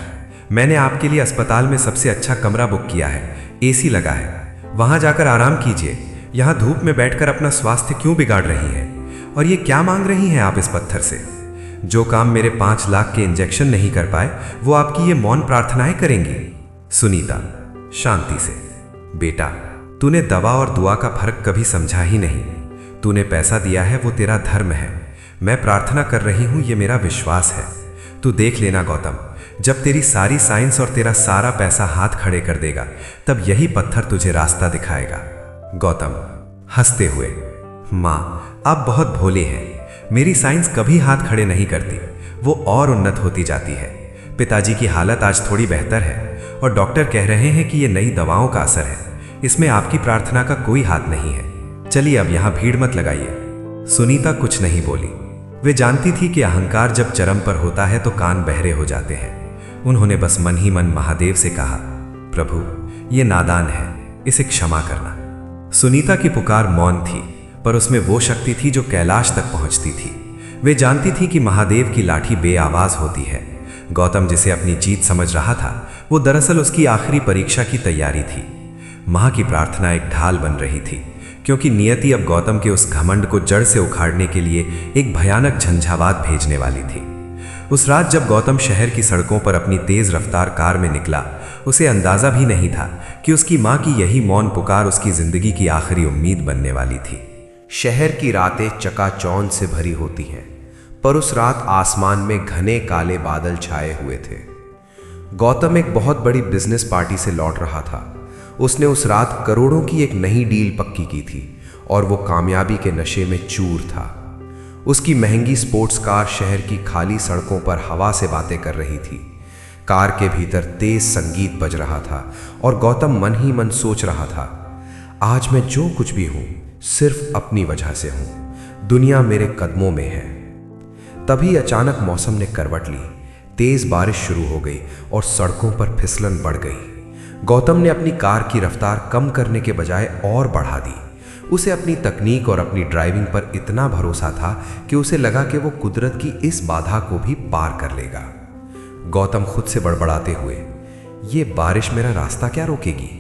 मैंने आपके लिए अस्पताल में सबसे अच्छा कमरा बुक किया है, एसी लगा है, वहां जाकर आराम कीजिए। यहाँ धूप में बैठकर अपना स्वास्थ्य क्यों बिगाड़ रही हैं? और ये क्या मांग रही हैं आप इस पत्थर से? जो काम मेरे 5 लाख के इंजेक्शन नहीं कर पाए, वो आपकी ये मौन प्रार्थनाएं करेंगी। सुनीता शांति से, बेटा, तूने दवा और दुआ का फर्क कभी समझा ही नहीं। तूने पैसा दिया है, वो तेरा धर्म है। मैं प्रार्थना कर रही हूं, ये मेरा विश्वास है। तू देख लेना गौतम, जब तेरी सारी साइंस और तेरा सारा पैसा हाथ खड़े कर देगा, तब यही पत्थर तुझे रास्ता दिखाएगा। गौतम हंसते हुए, माँ, आप बहुत भोले हैं। मेरी साइंस कभी हाथ खड़े नहीं करती, वो और उन्नत होती जाती है। पिताजी की हालत आज थोड़ी बेहतर है और डॉक्टर कह रहे हैं कि ये नई दवाओं का असर है। इसमें आपकी प्रार्थना का कोई हाथ नहीं है। चलिए अब यहाँ भीड़ मत लगाइए। सुनीता कुछ नहीं बोली। वे जानती थी कि अहंकार जब चरम पर होता है तो कान बहरे हो जाते हैं। उन्होंने बस मन ही मन महादेव से कहा, प्रभु, ये नादान है, इसे क्षमा करना। सुनीता की पुकार मौन थी, पर उसमें वो शक्ति थी जो कैलाश तक पहुंचती थी। वे जानती थी कि महादेव की लाठी बेआवाज होती है। गौतम जिसे अपनी जीत समझ रहा था, वो दरअसल उसकी आखिरी परीक्षा की तैयारी थी। मां की प्रार्थना एक ढाल बन रही थी, क्योंकि नियति अब गौतम के उस घमंड को जड़ से उखाड़ने के लिए एक भयानक झंझावात भेजने वाली थी। उस रात जब गौतम शहर की सड़कों पर अपनी तेज रफ्तार कार में निकला, उसे अंदाजा भी नहीं था कि उसकी मां की यही मौन पुकार उसकी जिंदगी की आखिरी उम्मीद बनने वाली थी। शहर की रातें चकाचौंध से भरी होती हैं, पर उस रात आसमान में घने काले बादल छाए हुए थे। गौतम एक बहुत बड़ी बिजनेस पार्टी से लौट रहा था। उसने उस रात करोड़ों की एक नई डील पक्की की थी और वो कामयाबी के नशे में चूर था। उसकी महंगी स्पोर्ट्स कार शहर की खाली सड़कों पर हवा से बातें कर रही थी। कार के भीतर तेज संगीत बज रहा था और गौतम मन ही मन सोच रहा था, आज मैं जो कुछ भी हूं सिर्फ अपनी वजह से हूं। दुनिया मेरे कदमों में है। तभी अचानक मौसम ने करवट ली। तेज बारिश शुरू हो गई और सड़कों पर फिसलन बढ़ गई। गौतम ने अपनी कार की रफ्तार कम करने के बजाय और बढ़ा दी। उसे अपनी तकनीक और अपनी ड्राइविंग पर इतना भरोसा था कि उसे लगा कि वो कुदरत की इस बाधा को भी पार कर लेगा। गौतम खुद से बड़बड़ाते हुए, ये बारिश मेरा रास्ता क्या रोकेगी?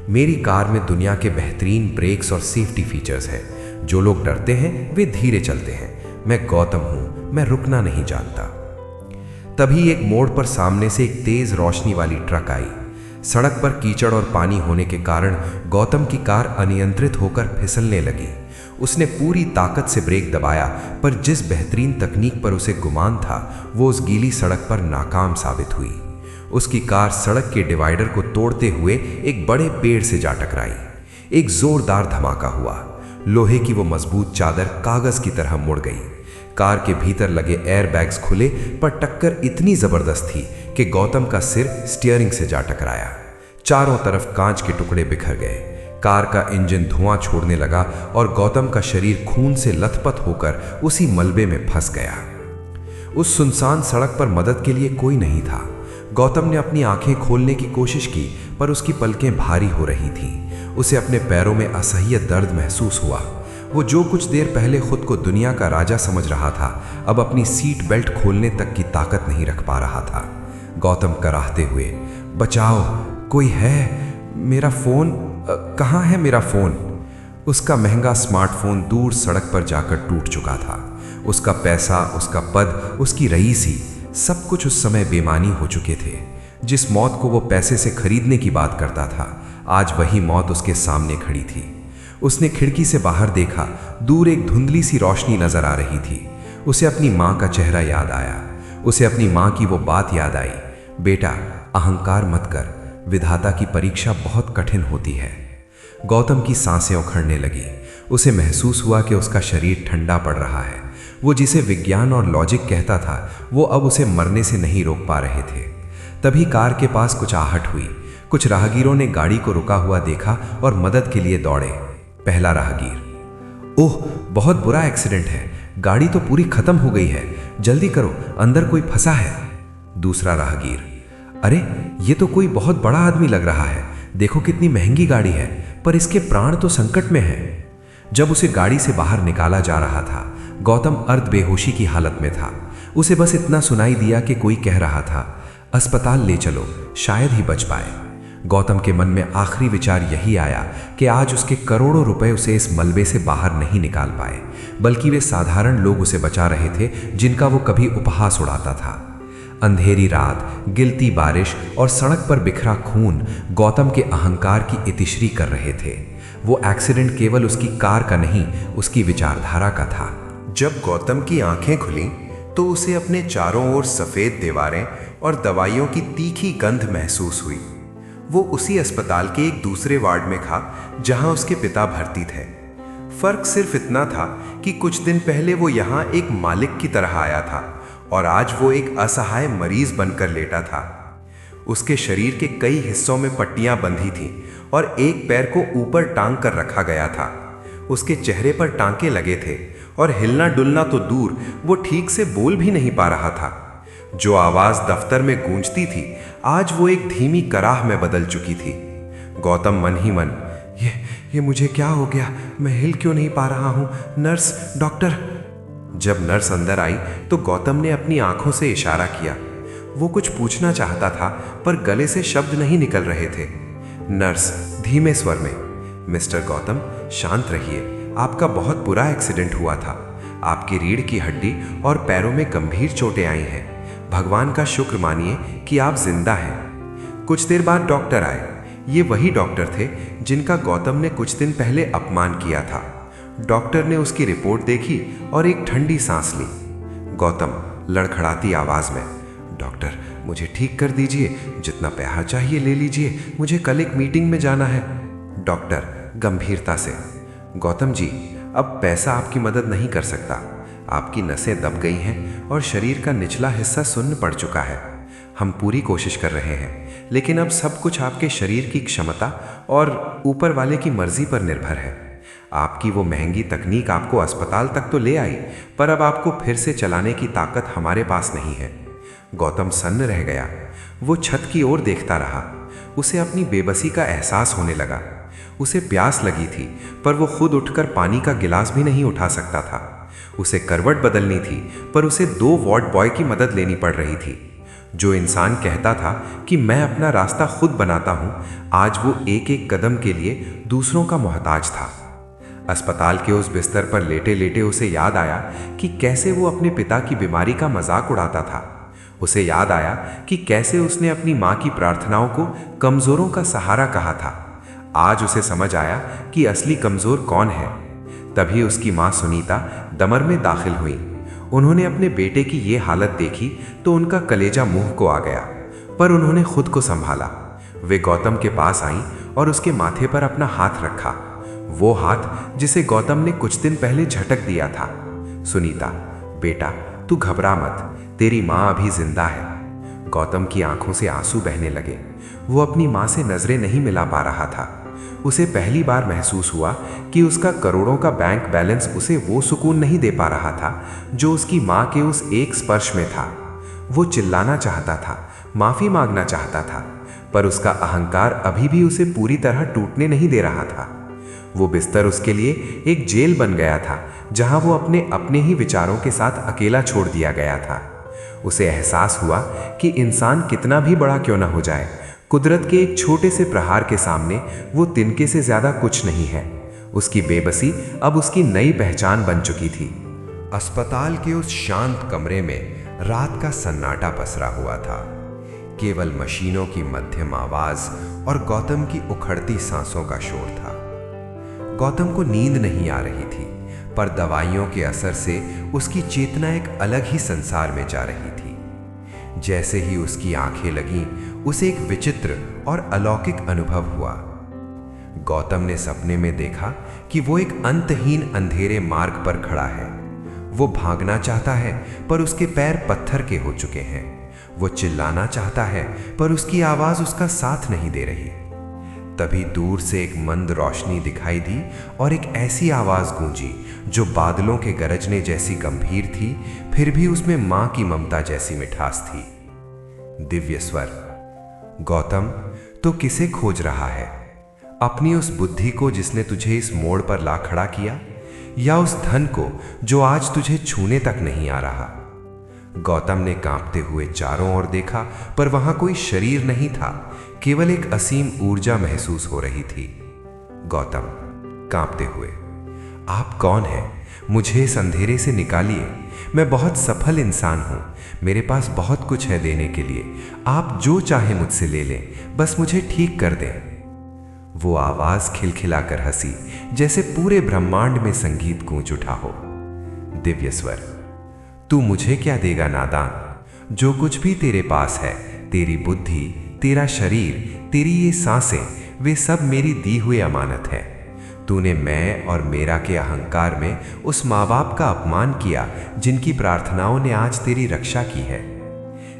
मेरी कार में दुनिया के बेहतरीन ब्रेक्स और सेफ्टी फीचर्स हैं। जो लोग डरते हैं वे धीरे चलते हैं। मैं गौतम हूं, मैं रुकना नहीं जानता। तभी एक मोड़ पर सामने से एक तेज रोशनी वाली ट्रक आई। सड़क पर कीचड़ और पानी होने के कारण गौतम की कार अनियंत्रित होकर फिसलने लगी। उसने पूरी ताकत से ब्रेक दबाया, पर जिस बेहतरीन तकनीक पर उसे गुमान था वो उस गीली सड़क पर नाकाम साबित हुई। उसकी कार सड़क के डिवाइडर को तोड़ते हुए एक बड़े पेड़ से जा टकराई। एक जोरदार धमाका हुआ। लोहे की वो मजबूत चादर कागज की तरह मुड़ गई। कार के भीतर लगे एयर बैग्स खुले, पर टक्कर इतनी जबरदस्त थी कि गौतम का सिर स्टीयरिंग से जा टकराया। चारों तरफ कांच के टुकड़े बिखर गए। कार का इंजन धुआं छोड़ने लगा और गौतम का शरीर खून से लथपथ होकर उसी मलबे में फंस गया। उस सुनसान सड़क पर मदद के लिए कोई नहीं था। गौतम ने अपनी आंखें खोलने की कोशिश की, पर उसकी पलकें भारी हो रही थीं। उसे अपने पैरों में असह्य दर्द महसूस हुआ। वो जो कुछ देर पहले खुद को दुनिया का राजा समझ रहा था, अब अपनी सीट बेल्ट खोलने तक की ताकत नहीं रख पा रहा था। गौतम कराहते हुए, बचाओ, कोई है? मेरा फ़ोन कहाँ है? मेरा फ़ोन। उसका महंगा स्मार्टफोन दूर सड़क पर जाकर टूट चुका था। उसका पैसा, उसका पद, उसकी रईसी, सब कुछ उस समय बेमानी हो चुके थे। जिस मौत को वो पैसे से खरीदने की बात करता था, आज वही मौत उसके सामने खड़ी थी। उसने खिड़की से बाहर देखा। दूर एक धुंधली सी रोशनी नजर आ रही थी। उसे अपनी माँ का चेहरा याद आया। उसे अपनी माँ की वो बात याद आई, बेटा, अहंकार मत कर, विधाता की परीक्षा बहुत कठिन होती है। गौतम की सांसें उखड़ने लगी। उसे महसूस हुआ कि उसका शरीर ठंडा पड़ रहा है। वो जिसे विज्ञान और लॉजिक कहता था, वो अब उसे मरने से नहीं रोक पा रहे थे। तभी कार के पास कुछ आहट हुई। कुछ राहगीरों ने गाड़ी को रुका हुआ देखा और मदद के लिए दौड़े। पहला राहगीर, ओह, बहुत बुरा एक्सीडेंट है, गाड़ी तो पूरी खत्म हो गई है, जल्दी करो, अंदर कोई फंसा है। दूसरा राहगीर, अरे ये तो कोई बहुत बड़ा आदमी लग रहा है, देखो कितनी महंगी गाड़ी है, पर इसके प्राण तो संकट में हैं। जब उसे गाड़ी से बाहर निकाला जा रहा था, गौतम अर्ध बेहोशी की हालत में था। उसे बस इतना सुनाई दिया कि कोई कह रहा था, अस्पताल ले चलो, शायद ही बच पाए। गौतम के मन में आखिरी विचार यही आया कि आज उसके करोड़ों रुपए उसे इस मलबे से बाहर नहीं निकाल पाए, बल्कि वे साधारण लोग उसे बचा रहे थे जिनका वो कभी उपहास उड़ाता था। अंधेरी रात, गिलती बारिश और सड़क पर बिखरा खून गौतम के अहंकार की इतिश्री कर रहे थे। वो एक्सीडेंट केवल उसकी कार का नहीं, उसकी विचारधारा का था। जब गौतम की आंखें खुलीं, तो उसे अपने चारों ओर सफ़ेद दीवारें और दवाइयों की तीखी गंध महसूस हुई। वो उसी अस्पताल के एक दूसरे वार्ड में था जहां उसके पिता भर्ती थे। फर्क सिर्फ इतना था कि कुछ दिन पहले वो यहाँ एक मालिक की तरह आया था और आज वो एक असहाय मरीज बनकर लेटा था। उसके शरीर के कई हिस्सों में पट्टियां बंधी थीं और एक पैर को ऊपर टांग कर रखा गया था। उसके चेहरे पर टांके लगे थे और हिलना डुलना तो दूर, वो ठीक से बोल भी नहीं पा रहा था। जो आवाज दफ्तर में गूंजती थी, आज वो एक धीमी कराह में बदल चुकी थी। गौतम मन ही मन, ये मुझे क्या हो गया, मैं हिल क्यों नहीं पा रहा हूँ, नर्स, डॉक्टर। जब नर्स अंदर आई तो गौतम ने अपनी आंखों से इशारा किया। वो कुछ पूछना चाहता था, पर गले से शब्द नहीं निकल रहे थे। नर्स धीमे स्वर में, मिस्टर गौतम, शांत रहिए, आपका बहुत बुरा एक्सीडेंट हुआ था। आपकी रीढ़ की हड्डी और पैरों में गंभीर चोटें आई हैं। भगवान का शुक्र मानिए कि आप जिंदा हैं। कुछ देर बाद डॉक्टर आए। ये वही डॉक्टर थे जिनका गौतम ने कुछ दिन पहले अपमान किया था। डॉक्टर ने उसकी रिपोर्ट देखी और एक ठंडी सांस ली। गौतम लड़खड़ाती आवाज में, डॉक्टर, मुझे ठीक कर दीजिए, जितना पैसा चाहिए ले लीजिए, मुझे कल एक मीटिंग में जाना है। डॉक्टर गंभीरता से, गौतम जी, अब पैसा आपकी मदद नहीं कर सकता। आपकी नसें दब गई हैं और शरीर का निचला हिस्सा सुन्न पड़ चुका है। हम पूरी कोशिश कर रहे हैं, लेकिन अब सब कुछ आपके शरीर की क्षमता और ऊपर वाले की मर्जी पर निर्भर है। आपकी वो महंगी तकनीक आपको अस्पताल तक तो ले आई, पर अब आपको फिर से चलाने की ताकत हमारे पास नहीं है। गौतम सन्न रह गया। वो छत की ओर देखता रहा। उसे अपनी बेबसी का एहसास होने लगा। उसे प्यास लगी थी, पर वो खुद उठकर पानी का गिलास भी नहीं उठा सकता था। उसे करवट बदलनी थी, पर उसे 2 वार्ड बॉय की मदद लेनी पड़ रही थी। जो इंसान कहता था कि मैं अपना रास्ता खुद बनाता हूं, आज वो एक एक कदम के लिए दूसरों का मोहताज था। अस्पताल के उस बिस्तर पर लेटे लेटे उसे याद आया कि कैसे वो अपने पिता की बीमारी का मजाक उड़ाता था। उसे याद आया कि कैसे उसने अपनी माँ की प्रार्थनाओं को कमजोरों का सहारा कहा था। आज उसे समझ आया कि असली कमजोर कौन है। तभी उसकी माँ सुनीता दमर में दाखिल हुई। उन्होंने अपने बेटे की ये हालत देखी तो उनका कलेजा मुंह को आ गया, पर उन्होंने खुद को संभाला। वे गौतम के पास आईं और उसके माथे पर अपना हाथ रखा। वो हाथ जिसे गौतम ने कुछ दिन पहले झटक दिया था। सुनीता, बेटा तू घबरा मत, तेरी माँ अभी जिंदा है। गौतम की आंखों से आंसू बहने लगे। वो अपनी माँ से नजरें नहीं मिला पा रहा था। उसे पहली बार महसूस हुआ कि उसका करोड़ों का बैंक बैलेंस उसे वो सुकून नहीं दे पा रहा था जो उसकी माँ के उस एक स्पर्श में था। वो चिल्लाना चाहता था, माफी मांगना चाहता था, पर उसका अहंकार अभी भी उसे पूरी तरह टूटने नहीं दे रहा था। वो बिस्तर उसके लिए एक जेल बन गया था, जहां वो अपने ही विचारों के साथ अकेला छोड़ दिया गया था। उसे एहसास हुआ कि इंसान कितना भी बड़ा क्यों न हो जाए, कुदरत के एक छोटे से प्रहार के सामने वो तिनके से ज्यादा कुछ नहीं है। उसकी बेबसी अब उसकी नई पहचान बन चुकी थी। अस्पताल के उस शांत कमरे में रात का सन्नाटा पसरा हुआ था। केवल मशीनों की मध्यम आवाज और गौतम की उखड़ती सांसों का शोर था। गौतम को नींद नहीं आ रही थी, पर दवाइयों के असर से उसकी चेतना एक अलग ही संसार में जा रही थी। जैसे ही उसकी आंखें लगीं, उसे एक विचित्र और अलौकिक अनुभव हुआ। गौतम ने सपने में देखा कि वो एक अंतहीन अंधेरे मार्ग पर खड़ा है। वो भागना चाहता है, पर उसके पैर पत्थर के हो चुके हैं। वो चिल्लाना चाहता है, पर उसकी आवाज उसका साथ नहीं दे रही। तभी दूर से एक मंद रोशनी दिखाई दी और एक ऐसी आवाज गूंजी जो बादलों के गरजने जैसी गंभीर थी, फिर भी उसमें मां की ममता जैसी मिठास थी। दिव्य स्वर। गौतम, तो किसे खोज रहा है? अपनी उस बुद्धि को जिसने तुझे इस मोड़ पर ला खड़ा किया, या उस धन को जो आज तुझे छूने तक नहीं आ रहा? गौतम ने कांपते हुए चारों ओर देखा, पर वहां कोई शरीर नहीं था, केवल एक असीम ऊर्जा महसूस हो रही थी। गौतम कांपते हुए, आप कौन हैं? मुझे इस अंधेरे से निकालिए। मैं बहुत सफल इंसान हूं, मेरे पास बहुत कुछ है देने के लिए। आप जो चाहे मुझसे ले लें, बस मुझे ठीक कर दें। वो आवाज खिलखिलाकर हंसी, जैसे पूरे ब्रह्मांड में संगीत गूंज उठा हो। दिव्य स्वर। तू मुझे क्या देगा नादान? जो कुछ भी तेरे पास है, तेरी बुद्धि, तेरा शरीर, तेरी ये सांसें, वे सब मेरी दी हुई अमानत है। तूने मैं और मेरा के अहंकार में उस माँ बाप का अपमान किया जिनकी प्रार्थनाओं ने आज तेरी रक्षा की है।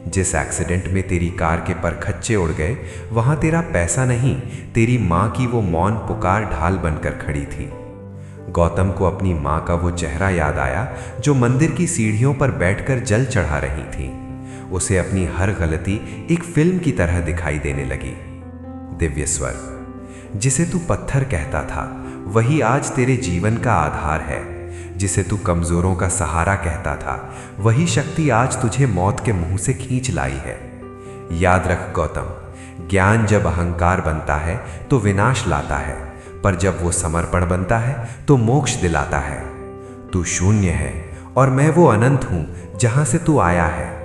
जिस एक्सीडेंट में तेरी कार के परखच्चे उड़ गए, वहां तेरा पैसा नहीं, तेरी माँ की वो मौन पुकार ढाल बनकर खड़ी थी। गौतम को अपनी माँ का वो चेहरा याद आया जो मंदिर की सीढ़ियों पर बैठकर जल चढ़ा रही थी। उसे अपनी हर गलती एक फिल्म की तरह दिखाई देने लगी। दिव्य स्वर। जिसे तू पत्थर कहता था, वही आज तेरे जीवन का आधार है। जिसे तू कमजोरों का सहारा कहता था, वही शक्ति आज तुझे मौत के मुंह से खींच लाई है। याद रख गौतम, ज्ञान जब अहंकार बनता है तो विनाश लाता है, पर जब वो समर्पण बनता है तो मोक्ष दिलाता है। तू शून्य है और मैं वो अनंत हूं जहां से तू आया है।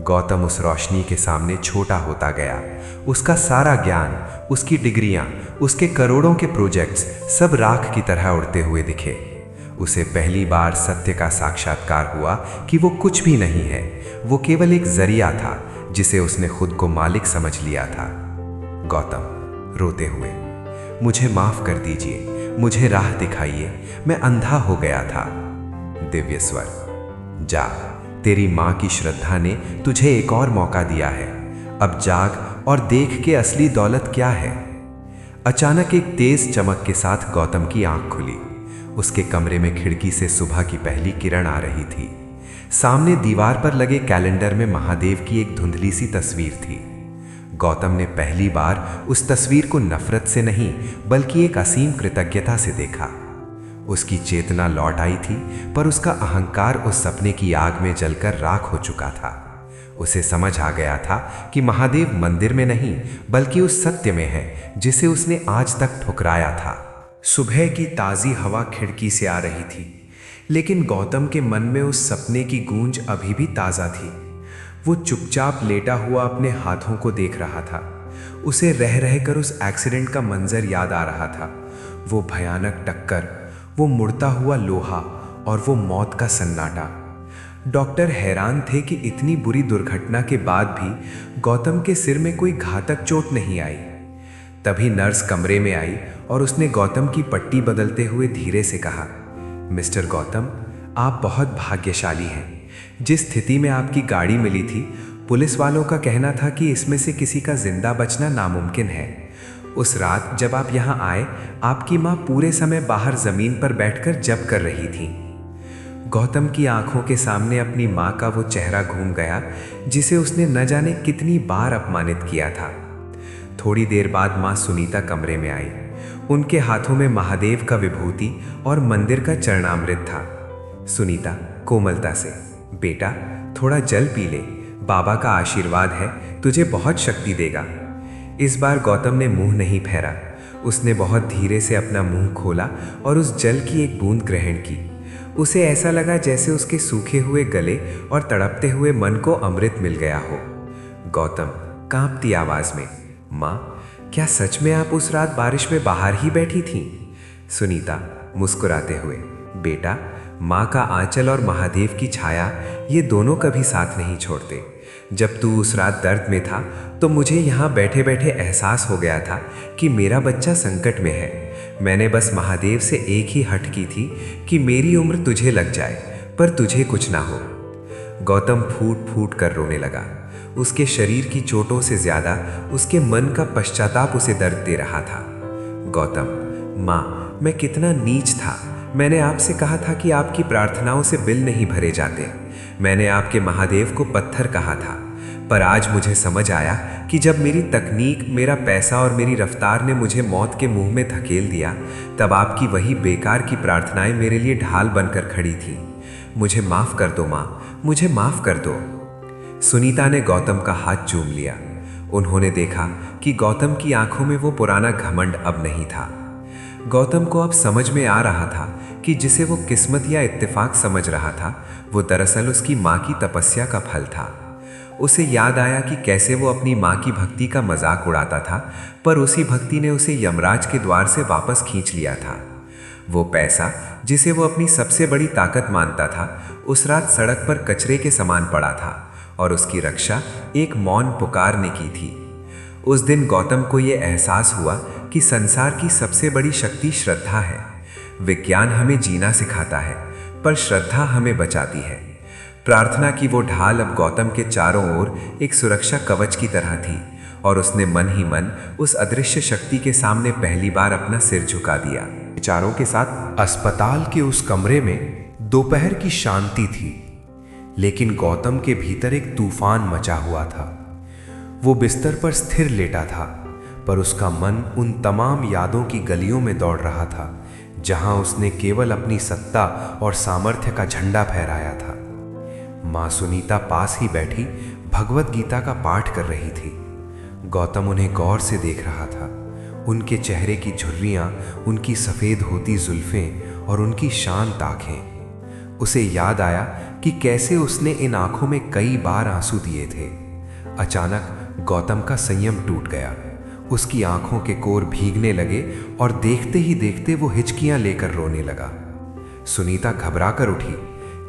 गौतम उस रोशनी के सामने छोटा होता गया। उसका सारा ज्ञान, उसकी डिग्रियां, उसके करोड़ों के प्रोजेक्ट्स सब राख की तरह उड़ते हुए दिखे। उसे पहली बार सत्य का साक्षात्कार हुआ कि वो कुछ भी नहीं है, वो केवल एक जरिया था जिसे उसने खुद को मालिक समझ लिया था। गौतम रोते हुए, मुझे माफ कर दीजिए, मुझे राह दिखाइए, मैं अंधा हो गया था। दिव्य स्वर। जा, तेरी माँ की श्रद्धा ने तुझे एक और मौका दिया है। अब जाग और देख के असली दौलत क्या है। अचानक एक तेज चमक के साथ गौतम की आंख खुली। उसके कमरे में खिड़की से सुबह की पहली किरण आ रही थी। सामने दीवार पर लगे कैलेंडर में महादेव की एक धुंधली सी तस्वीर थी। गौतम ने पहली बार उस तस्वीर को नफरत से नहीं, बल्कि एक असीम कृतज्ञता से देखा। उसकी चेतना लौट आई थी, पर उसका अहंकार उस सपने की आग में जलकर राख हो चुका था। उसे समझ आ गया था कि महादेव मंदिर में नहीं, बल्कि उस सत्य में है जिसे उसने आज तक ठुकराया था। सुबह की ताज़ी हवा खिड़की से आ रही थी, लेकिन गौतम के मन में उस सपने की गूंज अभी भी ताज़ा थी। वो चुपचाप लेटा हुआ अपने हाथों को देख रहा था। उसे रह रहकर उस एक्सीडेंट का मंजर याद आ रहा था। वो भयानक टक्कर, वो मुड़ता हुआ लोहा और वो मौत का सन्नाटा। डॉक्टर हैरान थे कि इतनी बुरी दुर्घटना के बाद भी गौतम के सिर में कोई घातक चोट नहीं आई। तभी नर्स कमरे में आई और उसने गौतम की पट्टी बदलते हुए धीरे से कहा, मिस्टर गौतम, आप बहुत भाग्यशाली हैं। जिस स्थिति में आपकी गाड़ी मिली थी, पुलिस वालों का कहना था कि इसमें से किसी का जिंदा बचना नामुमकिन है। उस रात जब आप यहाँ आए, आपकी माँ पूरे समय बाहर जमीन पर बैठकर जप कर रही थी। गौतम की आंखों के सामने अपनी माँ का वो चेहरा घूम गया जिसे उसने न जाने कितनी बार अपमानित किया था। थोड़ी देर बाद माँ सुनीता कमरे में आई। उनके हाथों में महादेव का विभूति और मंदिर का चरणामृत था। सुनीता कोमलता से, बेटा थोड़ा जल पी ले, बाबा का आशीर्वाद है, तुझे बहुत शक्ति देगा। इस बार गौतम ने मुंह नहीं फेरा। उसने बहुत धीरे से अपना मुंह खोला और उस जल की एक बूंद ग्रहण की। उसे ऐसा लगा जैसे उसके सूखे हुए गले और तड़पते हुए मन को अमृत मिल गया हो। गौतम कांपती आवाज में, माँ क्या सच में आप उस रात बारिश में बाहर ही बैठी थीं? सुनीता मुस्कुराते हुए, बेटा माँ का आंचल और महादेव की छाया, ये दोनों कभी साथ नहीं छोड़ते। जब तू उस रात दर्द में था तो मुझे यहाँ बैठे बैठे एहसास हो गया था कि मेरा बच्चा संकट में है। मैंने बस महादेव से एक ही हट की थी कि मेरी उम्र तुझे लग जाए पर तुझे कुछ ना हो। गौतम फूट फूट कर रोने लगा। उसके शरीर की चोटों से ज्यादा उसके मन का पश्चाताप उसे दर्द दे रहा था। गौतम, माँ मैं कितना नीच था। मैंने आपसे कहा था कि आपकी प्रार्थनाओं से बिल नहीं भरे जाते। मैंने आपके महादेव को पत्थर कहा था, पर आज मुझे समझ आया कि जब मेरी तकनीक, मेरा पैसा और मेरी रफ्तार ने मुझे मौत के मुंह में धकेल दिया, तब आपकी वही बेकार की प्रार्थनाएं मेरे लिए ढाल बनकर खड़ी थी। मुझे माफ कर दो माँ, मुझे माफ कर दो। सुनीता ने गौतम का हाथ चूम लिया। उन्होंने देखा कि गौतम की आंखों में वो पुराना घमंड अब नहीं था। गौतम को अब समझ में आ रहा था कि जिसे वो किस्मत या इत्तेफाक समझ रहा था, वो दरअसल उसकी माँ की तपस्या का फल था। उसे याद आया कि कैसे वो अपनी माँ की भक्ति का मजाक उड़ाता था, पर उसी भक्ति ने उसे यमराज के द्वार से वापस खींच लिया था। वो पैसा जिसे वो अपनी सबसे बड़ी ताकत मानता था, उस रात सड़क पर कचरे के समान पड़ा था और उसकी रक्षा एक मौन पुकार ने की थी। उस दिन गौतम को ये एहसास हुआ कि संसार की सबसे बड़ी शक्ति श्रद्धा है। विज्ञान हमें जीना सिखाता है, पर श्रद्धा हमें बचाती है। प्रार्थना की वो ढाल अब गौतम के चारों ओर एक सुरक्षा कवच की तरह थी और उसने मन ही मन उस अदृश्य शक्ति के सामने पहली बार अपना सिर झुका दिया। विचारों के साथ अस्पताल के उस कमरे में दोपहर की शांति थी, लेकिन गौतम के भीतर एक तूफान मचा हुआ था। वो बिस्तर पर स्थिर लेटा था, पर उसका मन उन तमाम यादों की गलियों में दौड़ रहा था जहां उसने केवल अपनी सत्ता और सामर्थ्य का झंडा फहराया था। माँ सुनीता पास ही बैठी भगवत गीता का पाठ कर रही थी। गौतम उन्हें गौर से देख रहा था। उनके चेहरे की झुर्रियां, उनकी सफ़ेद होती जुल्फें और उनकी शांत आँखें। उसे याद आया कि कैसे उसने इन आँखों में कई बार आंसू दिए थे। अचानक गौतम का संयम टूट गया। उसकी आंखों के कोर भीगने लगे और देखते ही देखते वो हिचकियां लेकर रोने लगा। सुनीता घबरा कर उठी।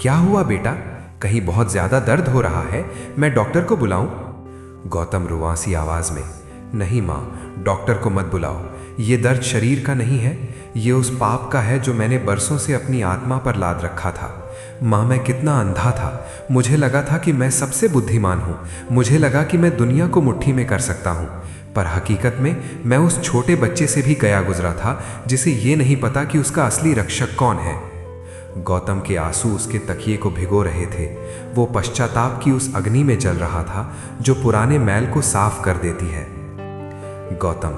क्या हुआ बेटा? कहीं बहुत ज्यादा दर्द हो रहा है? मैं डॉक्टर को बुलाऊं? गौतम रुआंसी आवाज में, नहीं माँ, डॉक्टर को मत बुलाओ। ये दर्द शरीर का नहीं है, ये उस पाप का है जो मैंने बरसों से अपनी आत्मा पर लाद रखा था। माँ मैं कितना अंधा था। मुझे लगा था कि मैं सबसे बुद्धिमान हूँ। मुझे लगा कि मैं दुनिया को मुट्ठी में कर सकता हूँ, पर हकीकत में मैं उस छोटे बच्चे से भी गया गुजरा था जिसे ये नहीं पता कि उसका असली रक्षक कौन है। गौतम के आंसू उसके तकिए को भिगो रहे थे। वो पश्चाताप की उस अग्नि में जल रहा था जो पुराने मैल को साफ कर देती है। गौतम,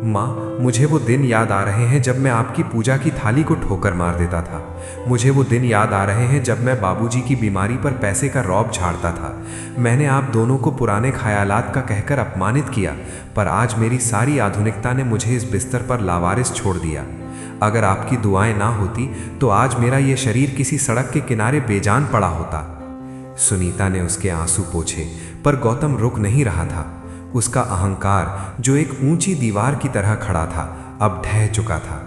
माँ मुझे वो दिन याद आ रहे हैं जब मैं आपकी पूजा की थाली को ठोकर मार देता था। मुझे वो दिन याद आ रहे हैं जब मैं बाबूजी की बीमारी पर पैसे का रौब झाड़ता था। मैंने आप दोनों को पुराने ख्यालात का कहकर अपमानित किया, पर आज मेरी सारी आधुनिकता ने मुझे इस बिस्तर पर लावारिस छोड़ दिया। अगर आपकी दुआएं ना होती तो आज मेरा ये शरीर किसी सड़क के किनारे बेजान पड़ा होता। सुनीता ने उसके आंसू पोंछे, पर गौतम रुक नहीं रहा था। उसका अहंकार जो एक ऊंची दीवार की तरह खड़ा था अब ढह चुका था।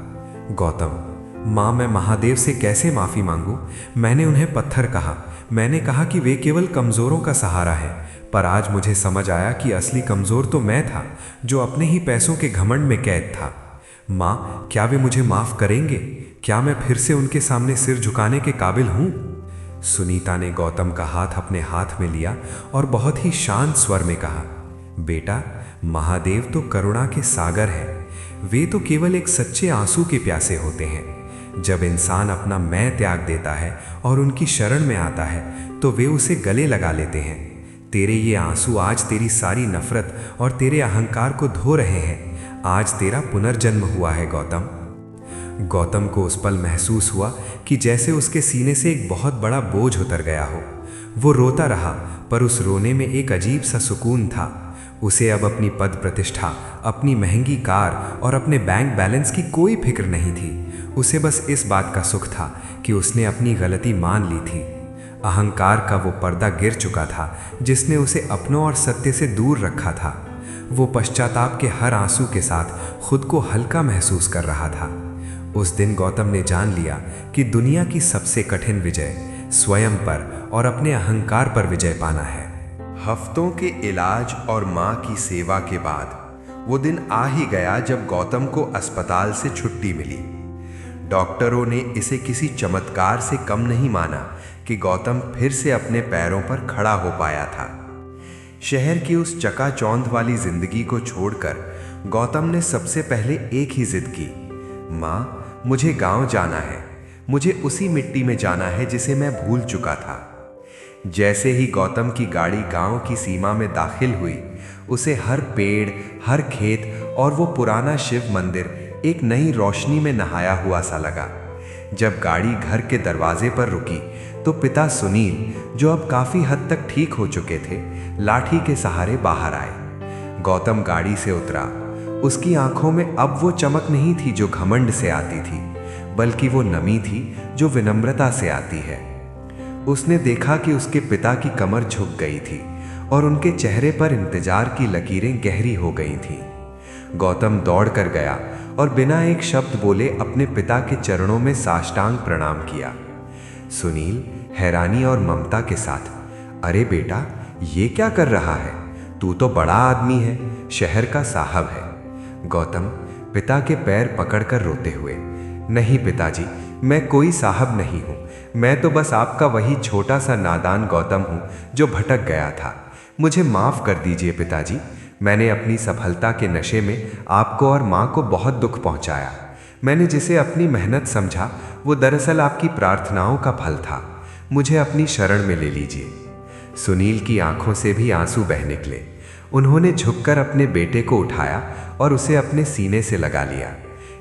गौतम, माँ, मैं महादेव से कैसे माफ़ी मांगूं? मैंने उन्हें पत्थर कहा। मैंने कहा कि वे केवल कमज़ोरों का सहारा है। पर आज मुझे समझ आया कि असली कमज़ोर तो मैं था, जो अपने ही पैसों के घमंड में कैद था। माँ, क्या वे मुझे माफ़ करेंगे? क्या मैं फिर से उनके सामने सिर झुकाने के काबिल हूँ? सुनीता ने गौतम का हाथ अपने हाथ में लिया और बहुत ही शांत स्वर में कहा, बेटा, महादेव तो करुणा के सागर हैं। वे तो केवल एक सच्चे आंसू के प्यासे होते हैं। जब इंसान अपना मैं त्याग देता है और उनकी शरण में आता है तो वे उसे गले लगा लेते हैं। तेरे ये आंसू आज तेरी सारी नफरत और तेरे अहंकार को धो रहे हैं। आज तेरा पुनर्जन्म हुआ है गौतम। गौतम को उस पल महसूस हुआ कि जैसे उसके सीने से एक बहुत बड़ा बोझ उतर गया हो। वो रोता रहा, पर उस रोने में एक अजीब सा सुकून था। उसे अब अपनी पद प्रतिष्ठा, अपनी महंगी कार और अपने बैंक बैलेंस की कोई फिक्र नहीं थी। उसे बस इस बात का सुख था कि उसने अपनी गलती मान ली थी। अहंकार का वो पर्दा गिर चुका था जिसने उसे अपनों और सत्य से दूर रखा था। वो पश्चाताप के हर आंसू के साथ खुद को हल्का महसूस कर रहा था। उस दिन गौतम ने जान लिया कि दुनिया की सबसे कठिन विजय स्वयं पर और अपने अहंकार पर विजय पाना है। हफ्तों के इलाज और माँ की सेवा के बाद वो दिन आ ही गया जब गौतम को अस्पताल से छुट्टी मिली। डॉक्टरों ने इसे किसी चमत्कार से कम नहीं माना कि गौतम फिर से अपने पैरों पर खड़ा हो पाया था। शहर की उस चकाचौंध वाली जिंदगी को छोड़कर गौतम ने सबसे पहले एक ही जिद की, माँ, मुझे गांव जाना है। मुझे उसी मिट्टी में जाना है जिसे मैं भूल चुका था। जैसे ही गौतम की गाड़ी गांव की सीमा में दाखिल हुई, उसे हर पेड़, हर खेत और वो पुराना शिव मंदिर एक नई रोशनी में नहाया हुआ सा लगा। जब गाड़ी घर के दरवाजे पर रुकी तो पिता सुनील, जो अब काफी हद तक ठीक हो चुके थे, लाठी के सहारे बाहर आए। गौतम गाड़ी से उतरा। उसकी आंखों में अब वो चमक नहीं थी जो घमंड से आती थी, बल्कि वो नमी थी जो विनम्रता से आती है। उसने देखा कि उसके पिता की कमर झुक गई थी और उनके चेहरे पर इंतजार की लकीरें गहरी हो गई थीं। गौतम दौड़ कर गया और बिना एक शब्द बोले अपने पिता के चरणों में साष्टांग प्रणाम किया। सुनील हैरानी और ममता के साथ, अरे बेटा, ये क्या कर रहा है? तू तो बड़ा आदमी है, शहर का साहब है। गौतम पिता के पैर पकड़कर रोते हुए, नहीं पिताजी, मैं कोई साहब नहीं हूँ। मैं तो बस आपका वही छोटा सा नादान गौतम हूँ जो भटक गया था। मुझे माफ़ कर दीजिए पिताजी। मैंने अपनी सफलता के नशे में आपको और माँ को बहुत दुख पहुँचाया। मैंने जिसे अपनी मेहनत समझा वो दरअसल आपकी प्रार्थनाओं का फल था। मुझे अपनी शरण में ले लीजिए। सुनील की आंखों से भी आंसू बह निकले। उन्होंने झुककर अपने बेटे को उठाया और उसे अपने सीने से लगा लिया।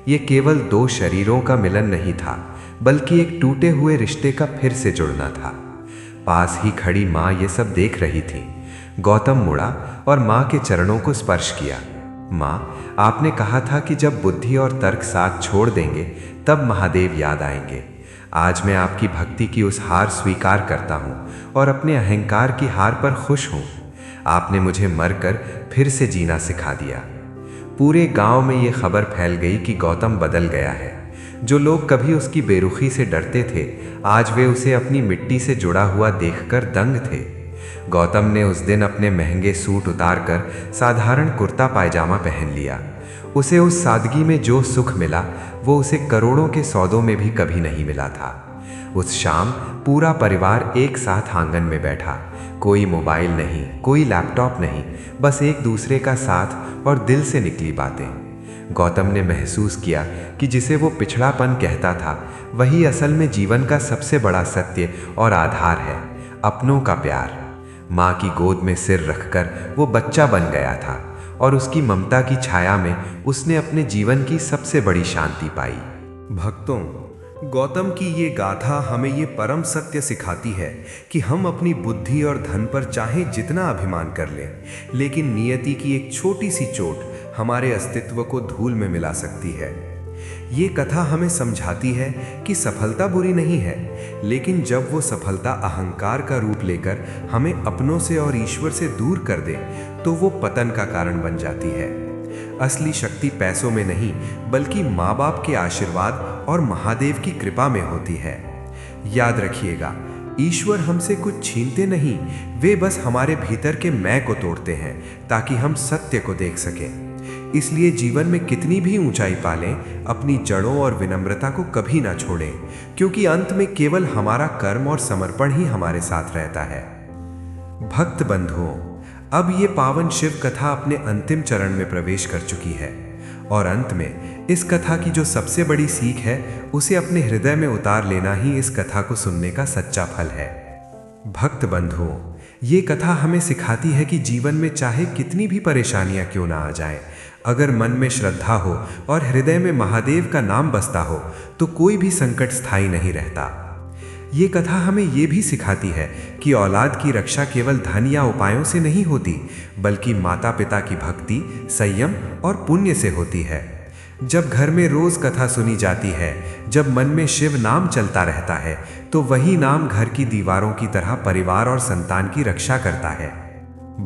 ये केवल दो शरीरों का मिलन नहीं था, बल्कि एक टूटे हुए रिश्ते का फिर से जुड़ना था। पास ही खड़ी माँ ये सब देख रही थी। गौतम मुड़ा और माँ के चरणों को स्पर्श किया। माँ, आपने कहा था कि जब बुद्धि और तर्क साथ छोड़ देंगे तब महादेव याद आएंगे। आज मैं आपकी भक्ति की उस हार स्वीकार करता हूँ और अपने अहंकार की हार पर खुश हूँ। आपने मुझे मरकर फिर से जीना सिखा दिया। पूरे गांव में ये खबर फैल गई कि गौतम बदल गया है। जो लोग कभी उसकी बेरुखी से डरते थे, आज वे उसे अपनी मिट्टी से जुड़ा हुआ देखकर दंग थे। गौतम ने उस दिन अपने महंगे सूट उतारकर साधारण कुर्ता पायजामा पहन लिया। उसे उस सादगी में जो सुख मिला वो उसे करोड़ों के सौदों में भी कभी नहीं मिला था। उस शाम पूरा परिवार एक साथ आंगन में बैठा। कोई मोबाइल नहीं, कोई लैपटॉप नहीं, बस एक दूसरे का साथ और दिल से निकली बातें। गौतम ने महसूस किया कि जिसे वो पिछड़ापन कहता था, वही असल में जीवन का सबसे बड़ा सत्य और आधार है, अपनों का प्यार। माँ की गोद में सिर रखकर वो बच्चा बन गया था और उसकी ममता की छाया में उसने अपने जीवन की सबसे बड़ी शांति पाई। भक्तों, गौतम की ये गाथा हमें ये परम सत्य सिखाती है कि हम अपनी बुद्धि और धन पर चाहे जितना अभिमान कर लें, लेकिन नियति की एक छोटी सी चोट हमारे अस्तित्व को धूल में मिला सकती है। ये कथा हमें समझाती है कि सफलता बुरी नहीं है, लेकिन जब वो सफलता अहंकार का रूप लेकर हमें अपनों से और ईश्वर से दूर कर दे तो वो पतन का कारण बन जाती है। असली शक्ति पैसों में नहीं, बल्कि माँ बाप के आशीर्वाद और महादेव की कृपा में होती है। याद रखिएगा, ईश्वर हमसे कुछ छीनते नहीं, वे बस हमारे भीतर के मैं को तोड़ते हैं ताकि हम सत्य को देख सकें। इसलिए जीवन में कितनी भी ऊंचाई पालें, अपनी जड़ों और विनम्रता को कभी ना छोड़ें, क्योंकि अंत में केवल हमारा कर्म और समर्पण ही हमारे साथ रहता है। भक्त बंधुओं, अब ये पावन शिव कथा अपने अंतिम चरण में प्रवेश कर चुकी है और अंत में इस कथा की जो सबसे बड़ी सीख है, उसे अपने हृदय में उतार लेना ही इस कथा को सुनने का सच्चा फल है। भक्त बंधुओं, ये कथा हमें सिखाती है कि जीवन में चाहे कितनी भी परेशानियां क्यों ना आ जाएं, अगर मन में श्रद्धा हो और हृदय में महादेव का नाम बसता हो तो कोई भी संकट स्थायी नहीं रहता। ये कथा हमें ये भी सिखाती है कि औलाद की रक्षा केवल धन या उपायों से नहीं होती, बल्कि माता पिता की भक्ति, संयम और पुण्य से होती है। जब घर में रोज कथा सुनी जाती है, जब मन में शिव नाम चलता रहता है, तो वही नाम घर की दीवारों की तरह परिवार और संतान की रक्षा करता है।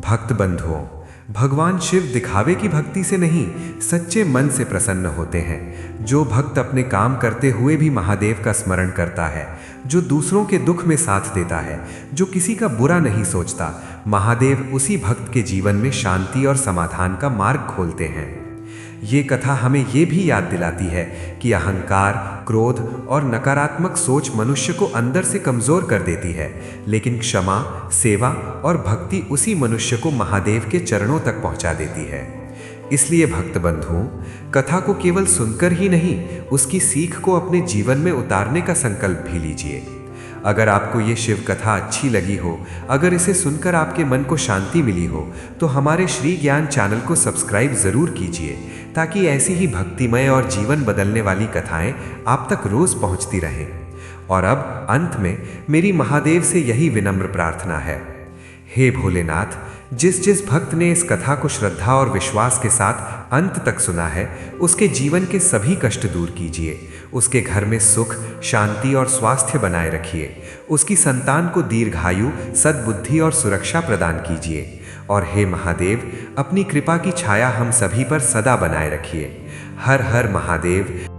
भक्त बंधुओं, भगवान शिव दिखावे की भक्ति से नहीं, सच्चे मन से प्रसन्न होते हैं। जो भक्त अपने काम करते हुए भी महादेव का स्मरण करता है, जो दूसरों के दुख में साथ देता है, जो किसी का बुरा नहीं सोचता, महादेव उसी भक्त के जीवन में शांति और समाधान का मार्ग खोलते हैं। ये कथा हमें ये भी याद दिलाती है कि अहंकार, क्रोध और नकारात्मक सोच मनुष्य को अंदर से कमजोर कर देती है, लेकिन क्षमा, सेवा और भक्ति उसी मनुष्य को महादेव के चरणों तक पहुंचा देती है। इसलिए भक्त बंधुओं, कथा को केवल सुनकर ही नहीं, उसकी सीख को अपने जीवन में उतारने का संकल्प भी लीजिए। अगर आपको ये शिव कथा अच्छी लगी हो, अगर इसे सुनकर आपके मन को शांति मिली हो, तो हमारे श्री ज्ञान चैनल को सब्सक्राइब जरूर कीजिए, ताकि ऐसी ही भक्तिमय और जीवन बदलने वाली कथाएं आप तक रोज पहुंचती रहें। और अब अंत में मेरी महादेव से यही विनम्र प्रार्थना है, हे भोलेनाथ, जिस जिस भक्त ने इस कथा को श्रद्धा और विश्वास के साथ अंत तक सुना है, उसके जीवन के सभी कष्ट दूर कीजिए, उसके घर में सुख, शांति और स्वास्थ्य बनाए रखिए, उसकी संतान को दीर्घायु, सद्बुद्धि और सुरक्षा प्रदान कीजिए। और हे महादेव, अपनी कृपा की छाया हम सभी पर सदा बनाए रखिए। हर हर महादेव।